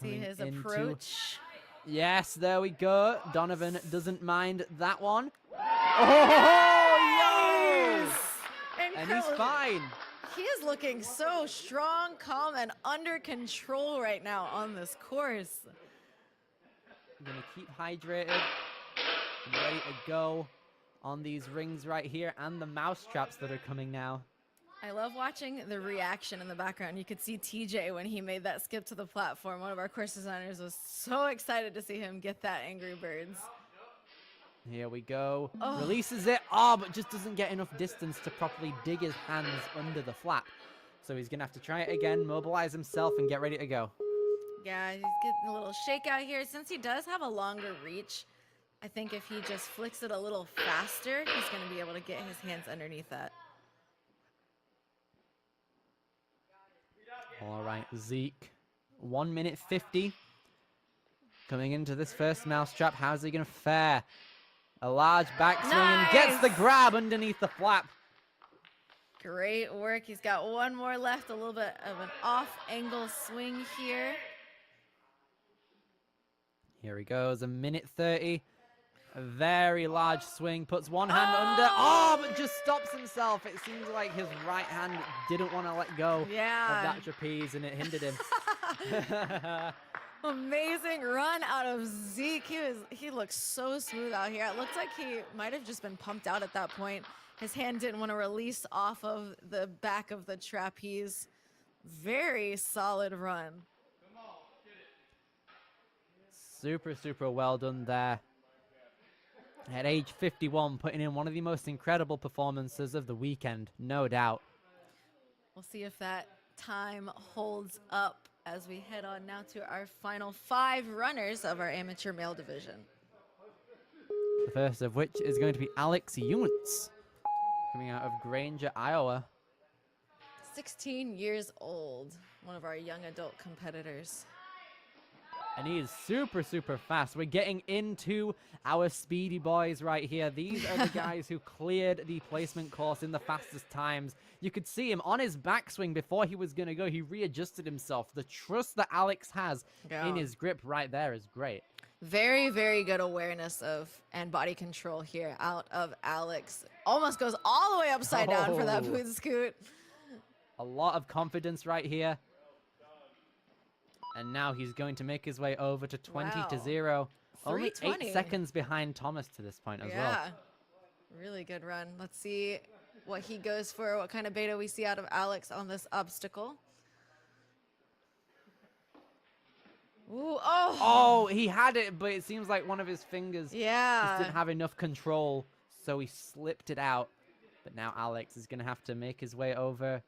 See coming his into... approach. Yes, there we go. Donovan doesn't mind that one. Oh, Nice! and he's Incredible. fine. He is looking so strong, calm, and under control right now on this course. I'm going to keep hydrated and ready to go on these rings right here and the mouse traps that are coming now. I love watching the reaction in the background. You could see TJ when he made that skip to the platform. One of our course designers was so excited to see him get that Angry Birds. Here we go. Oh. Releases it. Oh, but just doesn't get enough distance to properly dig his hands under the flap. So he's going to have to try it again, mobilize himself, and get ready to go. Yeah, he's getting a little shakeout here. Since he does have a longer reach, I think if he just flicks it a little faster, he's going to be able to get his hands underneath that. All right, Zeke. 1 minute 50. Coming into this first mousetrap. How's he going to fare? A large backswing and gets the grab underneath the flap. Great work. He's got one more left. A little bit of an off-angle swing here. Here he goes. 1 minute 30. A very large swing. Puts one hand under. Oh, but just stops himself. It seems like his right hand didn't want to let go of that trapeze, and it hindered him. Amazing run out of Zeke. He looks so smooth out here. It looks like he might have just been pumped out at that point. His hand didn't want to release off of the back of the trapeze. Very solid run. Super, super well done there. At age 51, putting in one of the most incredible performances of the weekend, no doubt. We'll see if that time holds up as we head on now to our final 5 runners of our amateur male division. The first of which is going to be Alex Yuntz, coming out of Granger, Iowa. 16 years old, one of our young adult competitors. And he is super, super fast. We're getting into our speedy boys right here. These are the guys who cleared the placement course in the fastest times. You could see him on his backswing before he was going to go. He readjusted himself. The trust that Alex has in his grip right there is great. Very, very good awareness of and body control here out of Alex. Almost goes all the way upside down for that boot scoot. A lot of confidence right here. And now he's going to make his way over to 20-0. Only 8 seconds behind Thomas to this point as well. Yeah, really good run. Let's see what he goes for, what kind of beta we see out of Alex on this obstacle. Ooh, oh, he had it, but it seems like one of his fingers just yeah. didn't have enough control, so he slipped it out. But now Alex is going to have to make his way over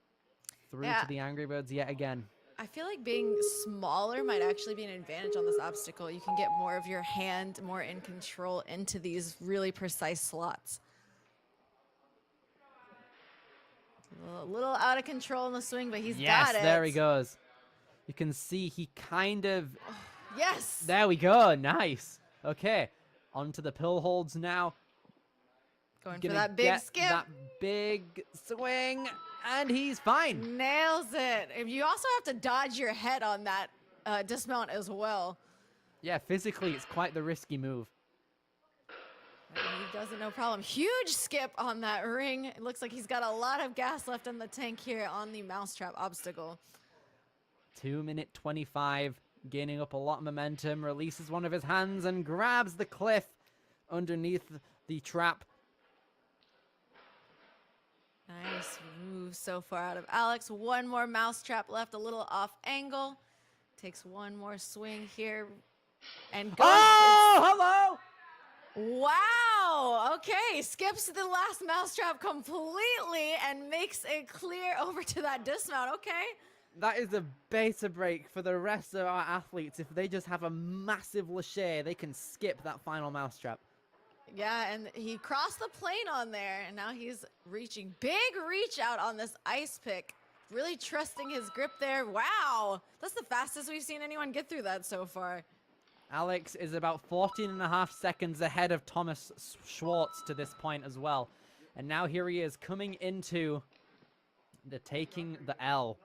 through to the Angry Birds yet again. I feel like being smaller might actually be an advantage on this obstacle. You can get more of your hand, more in control into these really precise slots. A little out of control in the swing, but he's got it. Yes, there he goes. You can see he kind of... Yes! There we go. Nice. Okay. On to the pill holds now. Going for that big skip. That big swing. And he's fine. Nails it. You also have to dodge your head on that dismount as well. Yeah, physically, it's quite the risky move. And he does it no problem. Huge skip on that ring. It looks like he's got a lot of gas left in the tank here on the mousetrap obstacle. 2 minute 25, gaining up a lot of momentum, releases one of his hands and grabs the cliff underneath the trap. Nice move so far out of Alex. One more mousetrap left, a little off angle. Takes one more swing here and goes. Oh, hello! Wow! Okay, skips the last mousetrap completely and makes it clear over to that dismount. Okay. That is a beta break for the rest of our athletes. If they just have a massive lâcher, they can skip that final mousetrap. Yeah, and he crossed the plane on there, and now he's reaching. Big reach out on this ice pick. Really trusting his grip there. Wow, that's the fastest we've seen anyone get through that so far. Alex is about 14.5 seconds ahead of Thomas Schwartz to this point as well. And now here he is coming into the taking the L.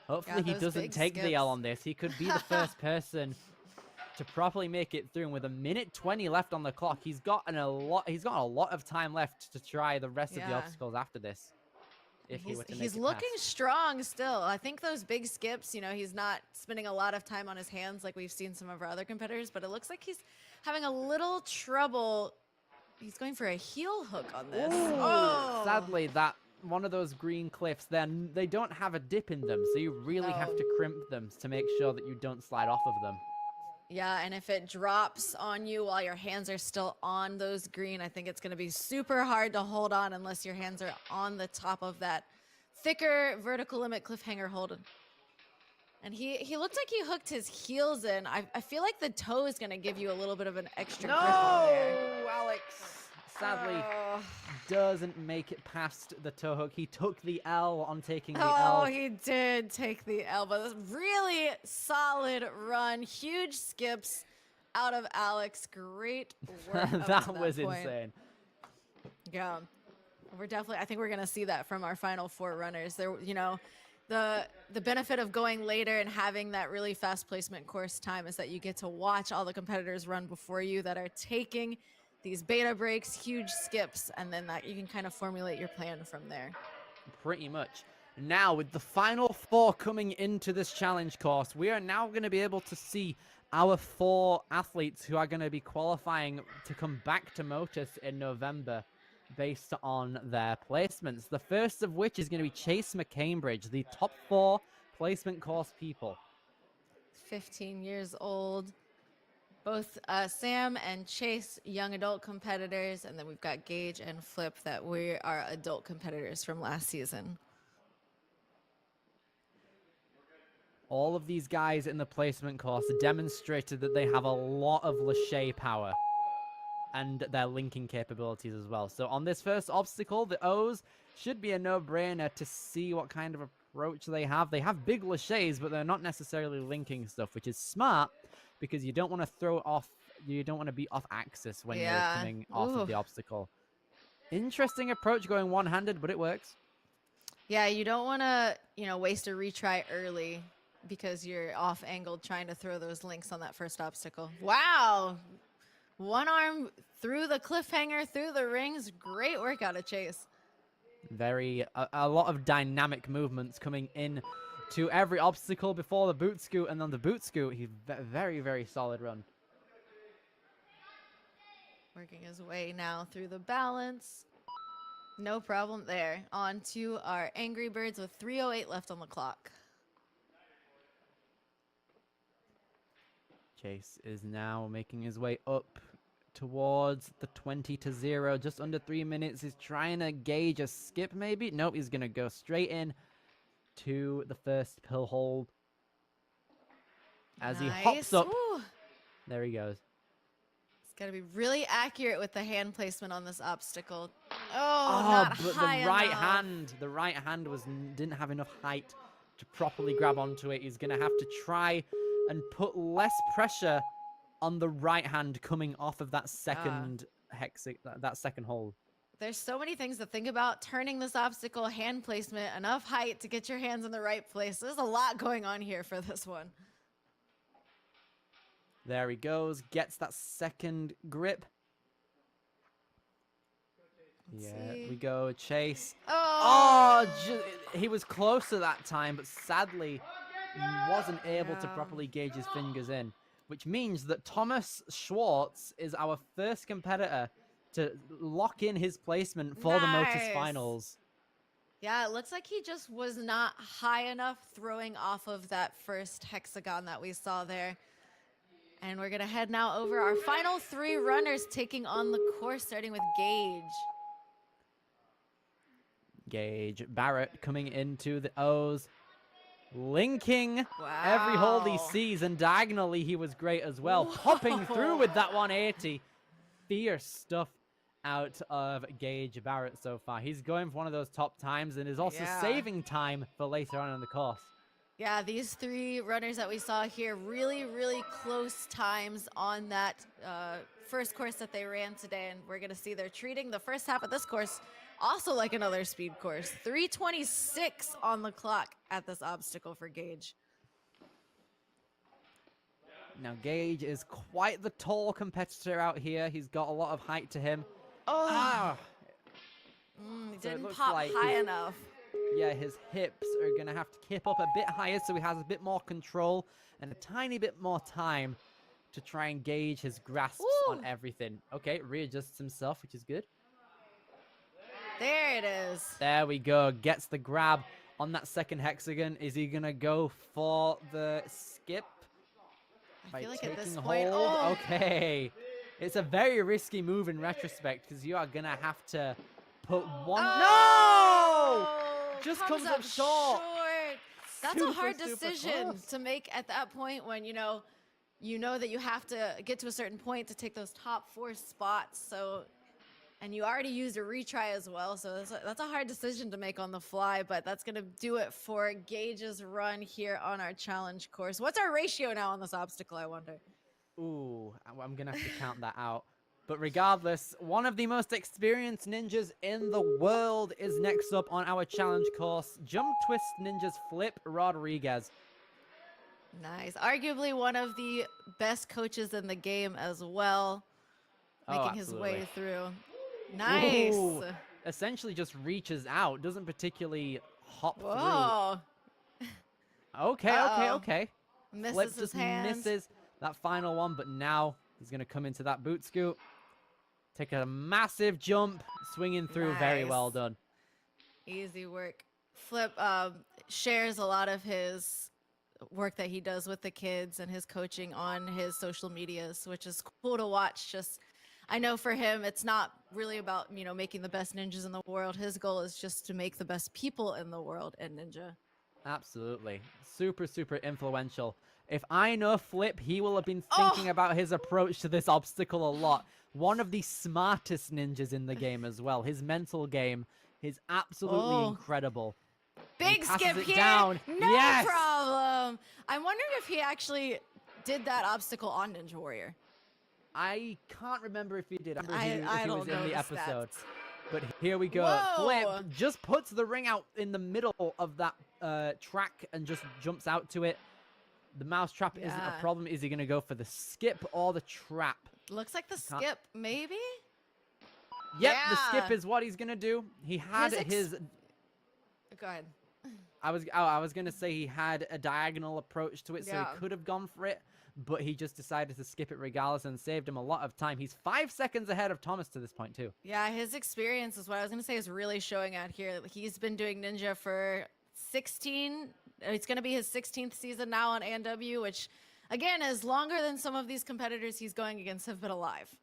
Hopefully he doesn't take the L on this. He could be the first person to properly make it through. And with 1 minute 20 left on the clock, he's got a lot of time left to try the rest of the obstacles after this. If he were to make he's it looking past. strong still. I think those big skips, you know, he's not spending a lot of time on his hands like we've seen some of our other competitors, but it looks like he's having a little trouble. He's going for a heel hook on this. Oh. Sadly, that one of those green cliffs, then they don't have a dip in them, so you really have to crimp them to make sure that you don't slide off of them. Yeah, and if it drops on you while your hands are still on those green, I think it's going to be super hard to hold on unless your hands are on the top of that thicker vertical limit cliffhanger hold. And he looked like he hooked his heels in. I feel like the toe is going to give you a little bit of an extra grip on there. No, Alex sadly Oh. doesn't make it past the toe hook. He took the L on taking the Oh, L. he did take the elbow. Really solid run. Huge skips out of Alex. Great work. up to That was point. insane. Yeah. I think we're going to see that from our final 4 runners. There, the benefit of going later and having that really fast placement course time is that you get to watch all the competitors run before you that are taking these beta breaks, huge skips, and then that you can kind of formulate your plan from there. Pretty much. Now, with the final 4 coming into this challenge course, we are now going to be able to see our 4 athletes who are going to be qualifying to come back to MOTUS in November based on their placements. The first of which is going to be Chase McCambridge, the top 4 placement course people. 15 years old. Both Sam and Chase, young adult competitors, and then we've got Gage and Flip that we are adult competitors from last season. All of these guys in the placement course demonstrated that they have a lot of lâché power and their linking capabilities as well. So on this first obstacle, the O's should be a no-brainer to see what kind of approach they have. They have big lâchés, but they're not necessarily linking stuff, which is smart because you don't want to throw off, you don't want to be off axis when you're coming off of the obstacle. Interesting approach going one-handed, but it works. Yeah, you don't want to, waste a retry early because you're off angled trying to throw those links on that first obstacle. Wow. One arm through the cliffhanger, through the rings. Great work out of Chase. A lot of dynamic movements coming in to every obstacle before the boot scoot, and then the boot scoot, he's very, very solid run. Working his way now through the balance. No problem there. On to our Angry Birds with 3:08 left on the clock. Chase is now making his way up towards the 20-0, just under 3 minutes. He's trying to gauge a skip maybe. Nope, he's going to go straight in to the first pill hold. As he hops up, there he goes. He's got to be really accurate with the hand placement on this obstacle. Not but high the right enough. the right hand didn't have enough height to properly grab onto it. He's going to have to try and put less pressure on the right hand coming off of that second that second hold. There's so many things to think about. Turning this obstacle, hand placement, enough height to get your hands in the right place. There's a lot going on here for this one. There he goes. Gets that second grip. Let's Yeah, see. we go. Chase. Oh! He was closer that time, but sadly wasn't able to Yeah. properly gauge his fingers in. Which means that Thomas Schwartz is our first competitor to lock in his placement for the MOTUS Nice. finals. Yeah, it looks like he just was not high enough throwing off of that first hexagon that we saw there. And we're going to head now over our final 3 runners taking on the course, starting with Gage. Gage Barrett coming into the O's. Linking every hold he Wow. sees, and diagonally he was great as well. Popping through with that 180. Fierce stuff out of Gage Barrett so far. He's going for one of those top times and is also saving time for later on in the course. Yeah, these 3 runners that we saw here, really, really close times on that first course that they ran today. And we're going to see they're treating the first half of this course also like another speed course. 3:26 on the clock at this obstacle for Gage. Now, Gage is quite the tall competitor out here. He's got a lot of height to him. He So it didn't looks pop like high his- enough. Yeah, his hips are going to have to keep up a bit higher so he has a bit more control and a tiny bit more time to try and gauge his grasps on everything. Okay, readjusts himself, which is good. There it is. There we go. Gets the grab on that second hexagon. Is he going to go for the skip? I feel like at this taking point, hold. oh, Okay. It's a very risky move in retrospect because you are going to have to put one. No! Just comes up short. That's a Super, hard super decision close. to make at that point when you know that you have to get to a certain point to take those top 4 spots. So, and you already used a retry as well, so that's a hard decision to make on the fly. But that's gonna do it for Gage's run here on our challenge course. What's our ratio now on this obstacle, I wonder? Ooh, I'm going to have to count that out. But regardless, one of the most experienced ninjas in the world is next up on our challenge course. Jump Twist Ninjas Flip Rodriguez. Nice. Arguably one of the best coaches in the game as well, making his way through. Nice. Ooh, essentially just reaches out, doesn't particularly hop Whoa. through. Okay, Uh-oh. okay. Misses Flip his just hands. misses that final one, but now he's going to come into that boot scoot. Take a massive jump, swinging through. Very well Nice. done. Easy work. Flip shares a lot of his work that he does with the kids and his coaching on his social medias, which is cool to watch. Just, I know for him, it's not really about, making the best ninjas in the world. His goal is just to make the best people in the world in Ninja. Absolutely. Super, super influential. If I know Flip, he will have been thinking about his approach to this obstacle a lot. One of the smartest ninjas in the game as well. His mental game is absolutely incredible. Big skip here. Down. No Yes! problem. I'm wondering if he actually did that obstacle on Ninja Warrior. I can't remember if he did. I He don't was know in the the episode. stats. But here we go. Whoa. Flip just puts the ring out in the middle of that track and just jumps out to it. The mouse trap isn't a problem. Is he going to go for the skip or the trap? Looks like the skip, maybe? Yep, the skip is what he's going to do. He had his... Go ahead. I was going to say he had a diagonal approach to it, so he could have gone for it, but he just decided to skip it regardless and saved him a lot of time. He's 5 seconds ahead of Thomas to this point, too. Yeah, his experience is what I was going to say is really showing out here. He's been doing Ninja for 16. It's going to be his 16th season now on ANW, which, again, is longer than some of these competitors he's going against have been alive.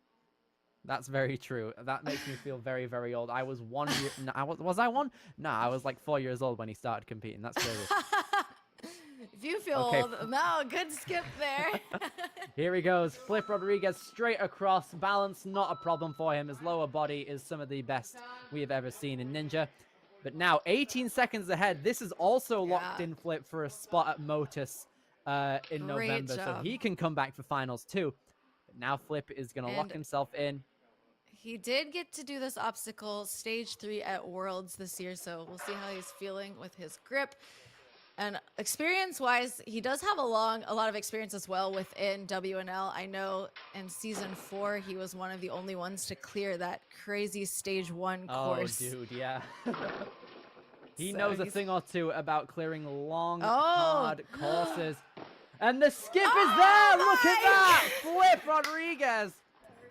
That's very true. That makes me feel very, very old. I was 1 year... No, was I one? No, I was like 4 years old when he started competing. That's crazy. If you feel old, no, good skip there. Here he goes. Flip Rodriguez straight across. Balance, not a problem for him. His lower body is some of the best we have ever seen in Ninja. But now, 18 seconds ahead. This is also locked in Flip for a spot at MOTUS in November. So he can come back for finals too. But now Flip is going to lock himself in. He did get to do this obstacle stage 3 at Worlds this year, so we'll see how he's feeling with his grip. And experience-wise, he does have a lot of experience as well within WNL. I know in season 4, he was one of the only ones to clear that crazy stage 1 course. Oh, dude, yeah. He knows a thing or two about clearing long, hard courses. And the skip is there! Look at that! Flip Rodriguez,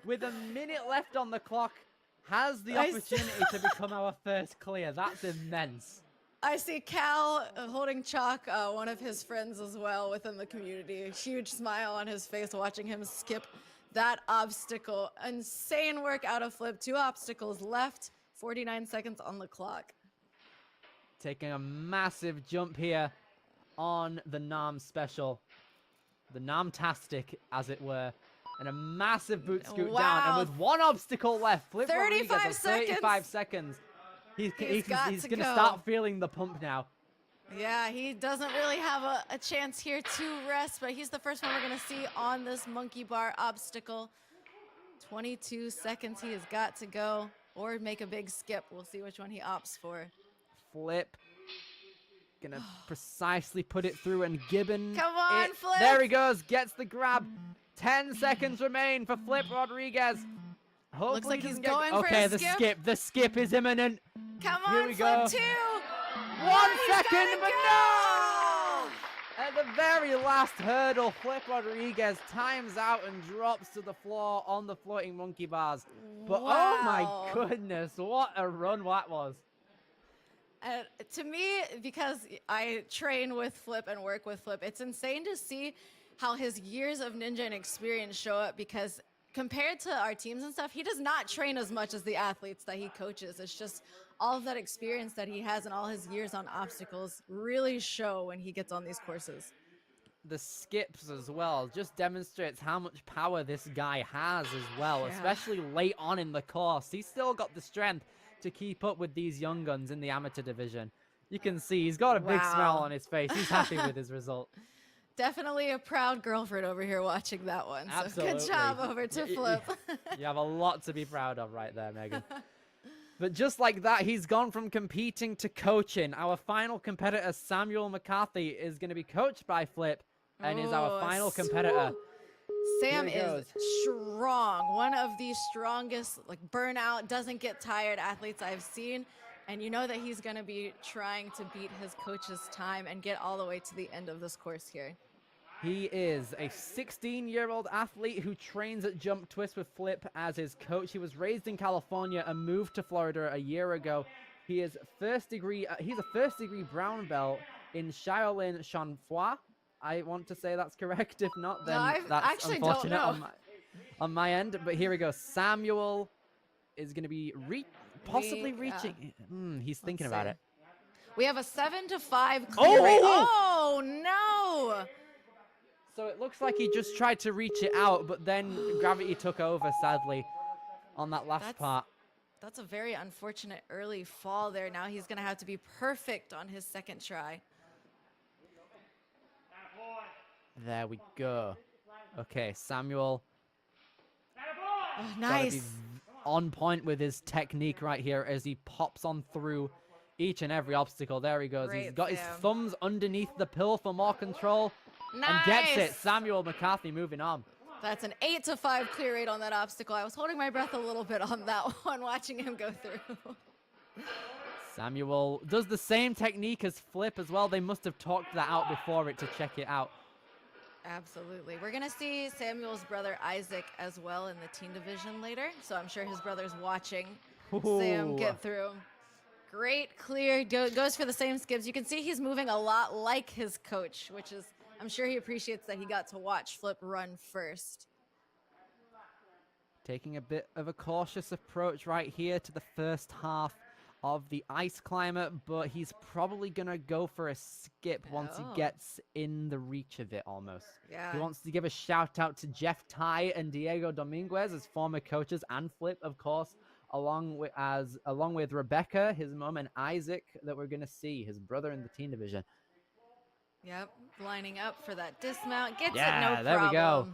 with a minute left on the clock, has the opportunity to become our first clear. That's immense. I see Cal holding Chalk, one of his friends as well within the community. A huge smile on his face watching him skip that obstacle. Insane work out of Flip. 2 obstacles left. 49 seconds on the clock. Taking a massive jump here on the Nam special. The Nam-tastic, as it were. And a massive boot scoot down. And with 1 obstacle left, Flip Rodriguez has 35 seconds. He's going to start feeling the pump now. Yeah, he doesn't really have a chance here to rest, but he's the first one we're going to see on this monkey bar obstacle. 22 seconds he has got to go, or make a big skip. We'll see which one he opts for. Flip. Gonna precisely put it through, and Gibbon... Come on, Flip! There he goes, gets the grab. 10 seconds remain for Flip Rodriguez. Hopefully looks like he's doesn't going for a skip. The skip is imminent. Come on, Here we Flip go. 2! 1 second, but no! At the very last hurdle, Flip Rodriguez times out and drops to the floor on the floating monkey bars. But oh my goodness, what a run that was. To me, because I train with Flip and work with Flip, it's insane to see how his years of ninja and experience show up, because compared to our teams and stuff, he does not train as much as the athletes that he coaches. It's just all of that experience that he has and all his years on obstacles really show when he gets on these courses. The skips as well just demonstrates how much power this guy has as well, Yeah. especially late on in the course. He's still got the strength to keep up with these young guns in the amateur division. You can see he's got a big smile Wow. on his face. He's happy with his result. Definitely a proud girlfriend over here watching that one. So Absolutely. good job over to Flip. You have a lot to be proud of right there, Megan. But just like that, he's gone from competing to coaching. Our final competitor, Samuel McCarthy, is going to be coached by Flip and is our Oh, final competitor. Sam Here he is strong. One of the strongest, like burnout, doesn't get tired athletes I've seen. And you know that he's going to be trying to beat his coach's time and get all the way to the end of this course here. He is a 16-year-old athlete who trains at Jump Twist with Flip as his coach. He was raised in California and moved to Florida a year ago. He is he's a first-degree brown belt in Shaolin Shanhua. I want to say that's correct. If not, then I that's actually don't unfortunate know. on my end. But here we go. Samuel is going to be possibly reaching. He's thinking about it. We have a 7-5 clear rate. Oh! Oh, no. So it looks like he just tried to reach it out, but then gravity took over, sadly, on that last part. That's a very unfortunate early fall there. Now he's going to have to be perfect on his second try. There we go. Okay, Samuel. Oh, Gotta nice. be on point with his technique right here as he pops on through each and every obstacle. There he goes. He's Great, got his Sam. thumbs underneath the pill for more control. Nice. And gets it. Samuel McCarthy moving on. That's an 8-5 clear rate on that obstacle. I was holding my breath a little bit on that one, watching him go through. Samuel does the same technique as Flip as well. They must have talked that out before it to check it out. Absolutely. We're going to see Samuel's brother Isaac as well in the teen division later. So I'm sure his brother's watching Sam Ooh. get through. Great clear. Goes for the same skips. You can see he's moving a lot like his coach, which is, I'm sure he appreciates that he got to watch Flip run first. Taking a bit of a cautious approach right here to the first half of the ice climber, but he's probably gonna go for a skip once he gets in the reach of it almost. Yeah. He wants to give a shout out to Jeff Ty and Diego Dominguez as former coaches, and Flip, of course, along with Rebecca, his mom, and Isaac, that we're gonna see, his brother in the teen division. Yep, lining up for that dismount. Gets it, no Yeah, problem. there we go.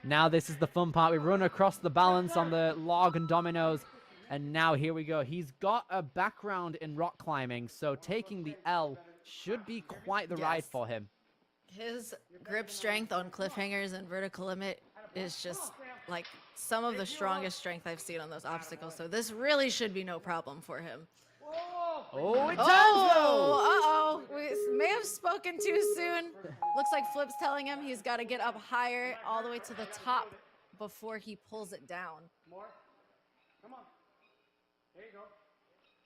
Now this is the fun part. We run across the balance on the log and dominoes. And now here we go. He's got a background in rock climbing, so taking the L should be quite the ride for him. His grip strength on cliffhangers and vertical limit is just like some of the strongest strength I've seen on those obstacles. So this really should be no problem for him. Oh, it does Oh, uh-oh. We may have spoken too soon. Looks like Flip's telling him he's got to get up higher all the way to the top before he pulls it down. More. Come on. There you go.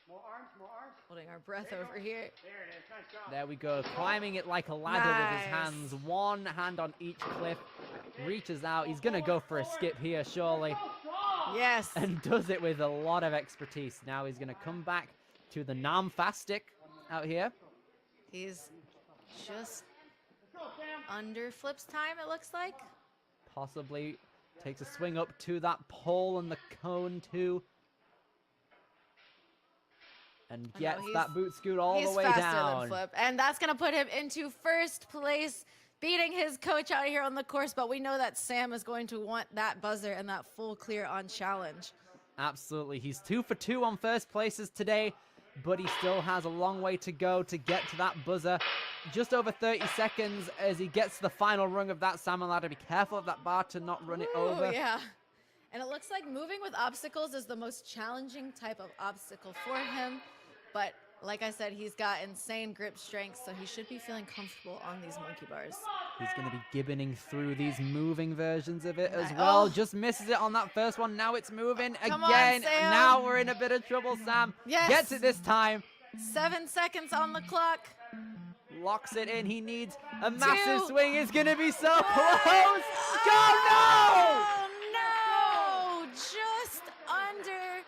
More arms, more arms. Holding our breath over here. There it is. Nice job. There we go. Climbing it like a ladder with his Nice. hands. One hand on each cliff. Reaches out. He's going to go for a skip here, surely. Yes. And does it with a lot of expertise. Now he's going to come back to the Nam Fastic out here. He's just under Flip's time, it looks like. Possibly takes a swing up to that pole and the cone too. And I know, gets he's- that boot scoot all He's the way faster down. than Flip. And that's going to put him into first place, beating his coach out here on the course. But we know that Sam is going to want that buzzer and that full clear on challenge. Absolutely. He's 2 for 2 on first places today, but he still has a long way to go to get to that buzzer. Just over 30 seconds as he gets to the final rung of that salmon ladder. Be careful of that bar to not run it over. Oh, yeah. And it looks like moving with obstacles is the most challenging type of obstacle for him. But like I said, he's got insane grip strength, so he should be feeling comfortable on these monkey bars. He's going to be gibboning through these moving versions of it as Nice. well. Oh. Just misses it on that first one. Now it's moving Come on, again. Sam. Now we're in a bit of trouble, Sam. Yes. Gets it this time. 7 seconds on the clock. locks it in. He needs a massive Two. swing. It's going to be so One. close. Go, no! Oh no! Just under.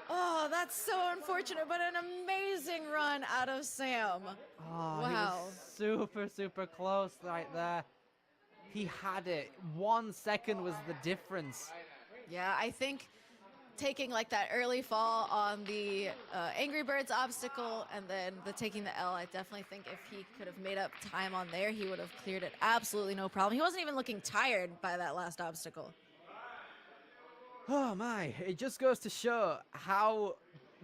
Oh, that's so unfortunate, but an amazing run out of Sam. Oh, he Wow. was super, super close right there. He had it. 1 second was the difference. Yeah, I think taking like that early fall on the Angry Birds obstacle and then the taking the L, I definitely think if he could have made up time on there, he would have cleared it absolutely no problem. He wasn't even looking tired by that last obstacle. Oh my, it just goes to show how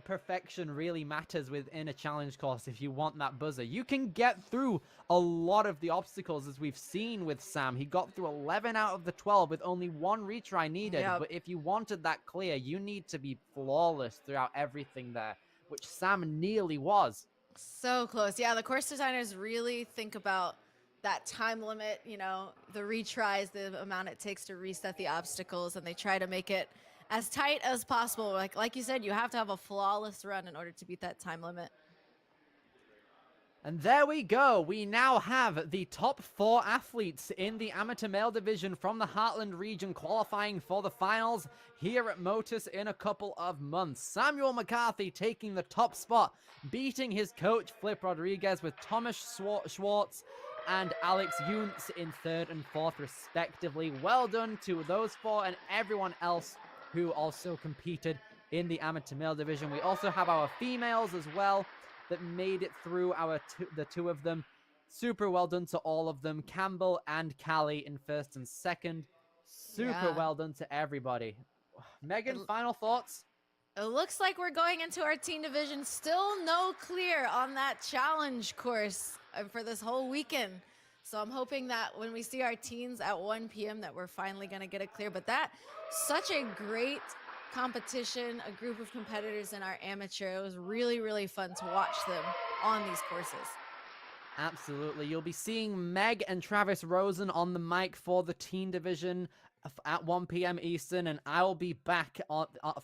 perfection really matters within a challenge course if you want that buzzer. You can get through a lot of the obstacles as we've seen with Sam. He got through 11 out of the 12 with only 1 retry needed. Yep. But if you wanted that clear, you need to be flawless throughout everything there, which Sam nearly was. So close. Yeah, the course designers really think about that time limit, you know, the retries, the amount it takes to reset the obstacles, and they try to make it as tight as possible. Like you said, you have to have a flawless run in order to beat that time limit. And there we go. We now have the top 4 athletes in the amateur male division from the Heartland region qualifying for the finals here at MOTUS in a couple of months. Samuel McCarthy taking the top spot, beating his coach Flip Rodriguez with Thomas Schwartz and Alex Yuntz in 3rd and 4th respectively. Well done to those 4 and everyone else who also competed in the amateur male division. We also have our females as well that made it through the 2 of them. Super well done to all of them. Campbell and Callie in 1st and 2nd. Super well done to everybody. Megan, final thoughts? It looks like we're going into our teen division. Still no clear on that challenge course for this whole weekend. So I'm hoping that when we see our teens at 1 p.m. that we're finally going to get it clear. But that, such a great competition, a group of competitors in our amateur. It was really, really fun to watch them on these courses. Absolutely. You'll be seeing Meg and Travis Rosen on the mic for the teen division at 1 p.m. Eastern, and I will be back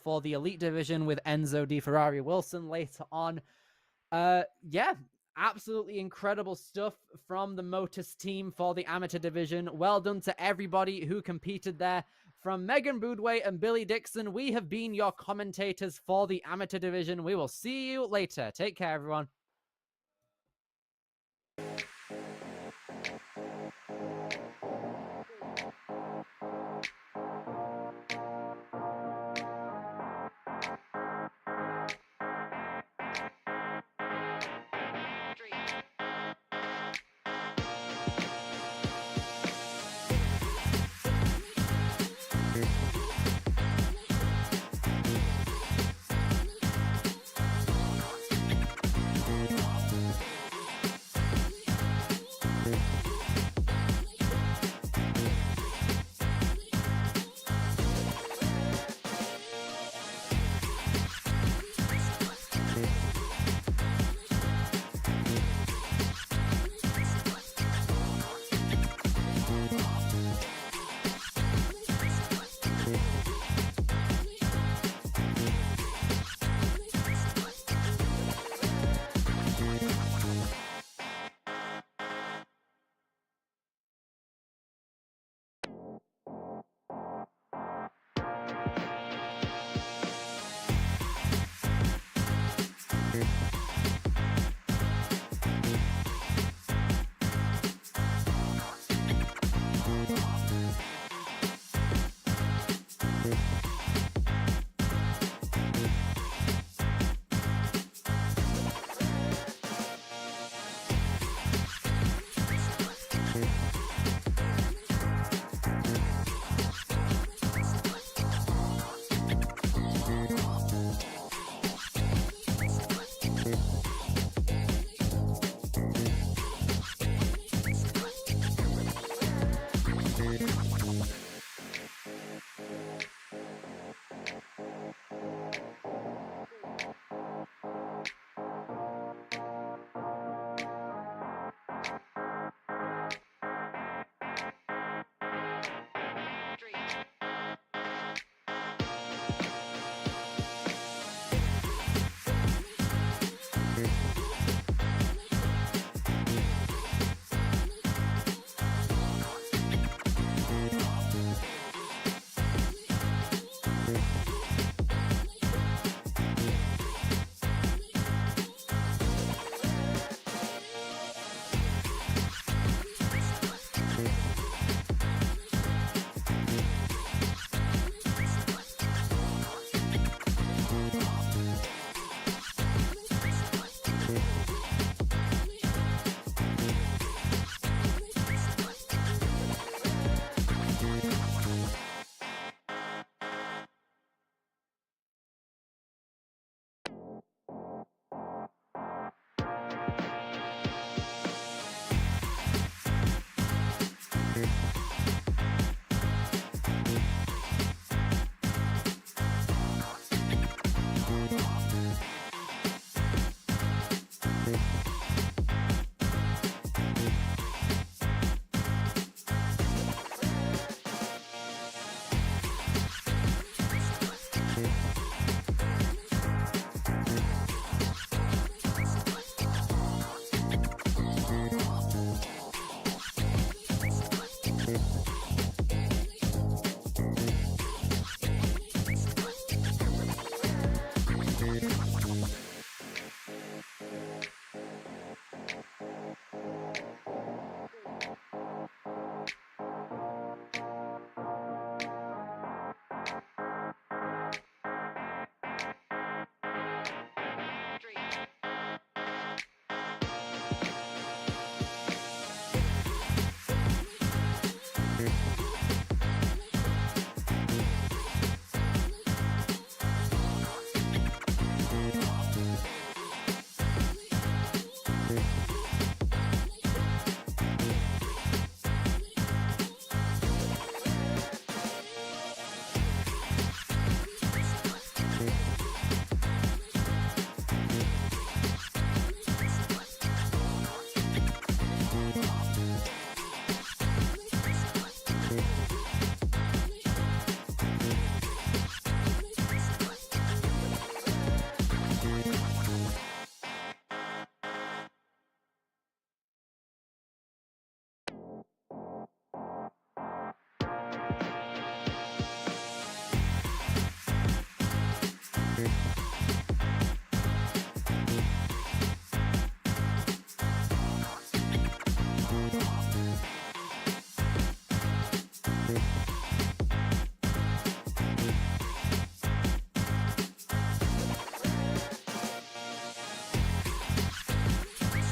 for the elite division with Enzo Di Ferrari Wilson later on. Yeah, absolutely incredible stuff from the MOTUS team for the amateur division. Well done to everybody who competed there. From Megan Boudway and Billy Dixon, we have been your commentators for the amateur division. We will see you later. Take care, everyone.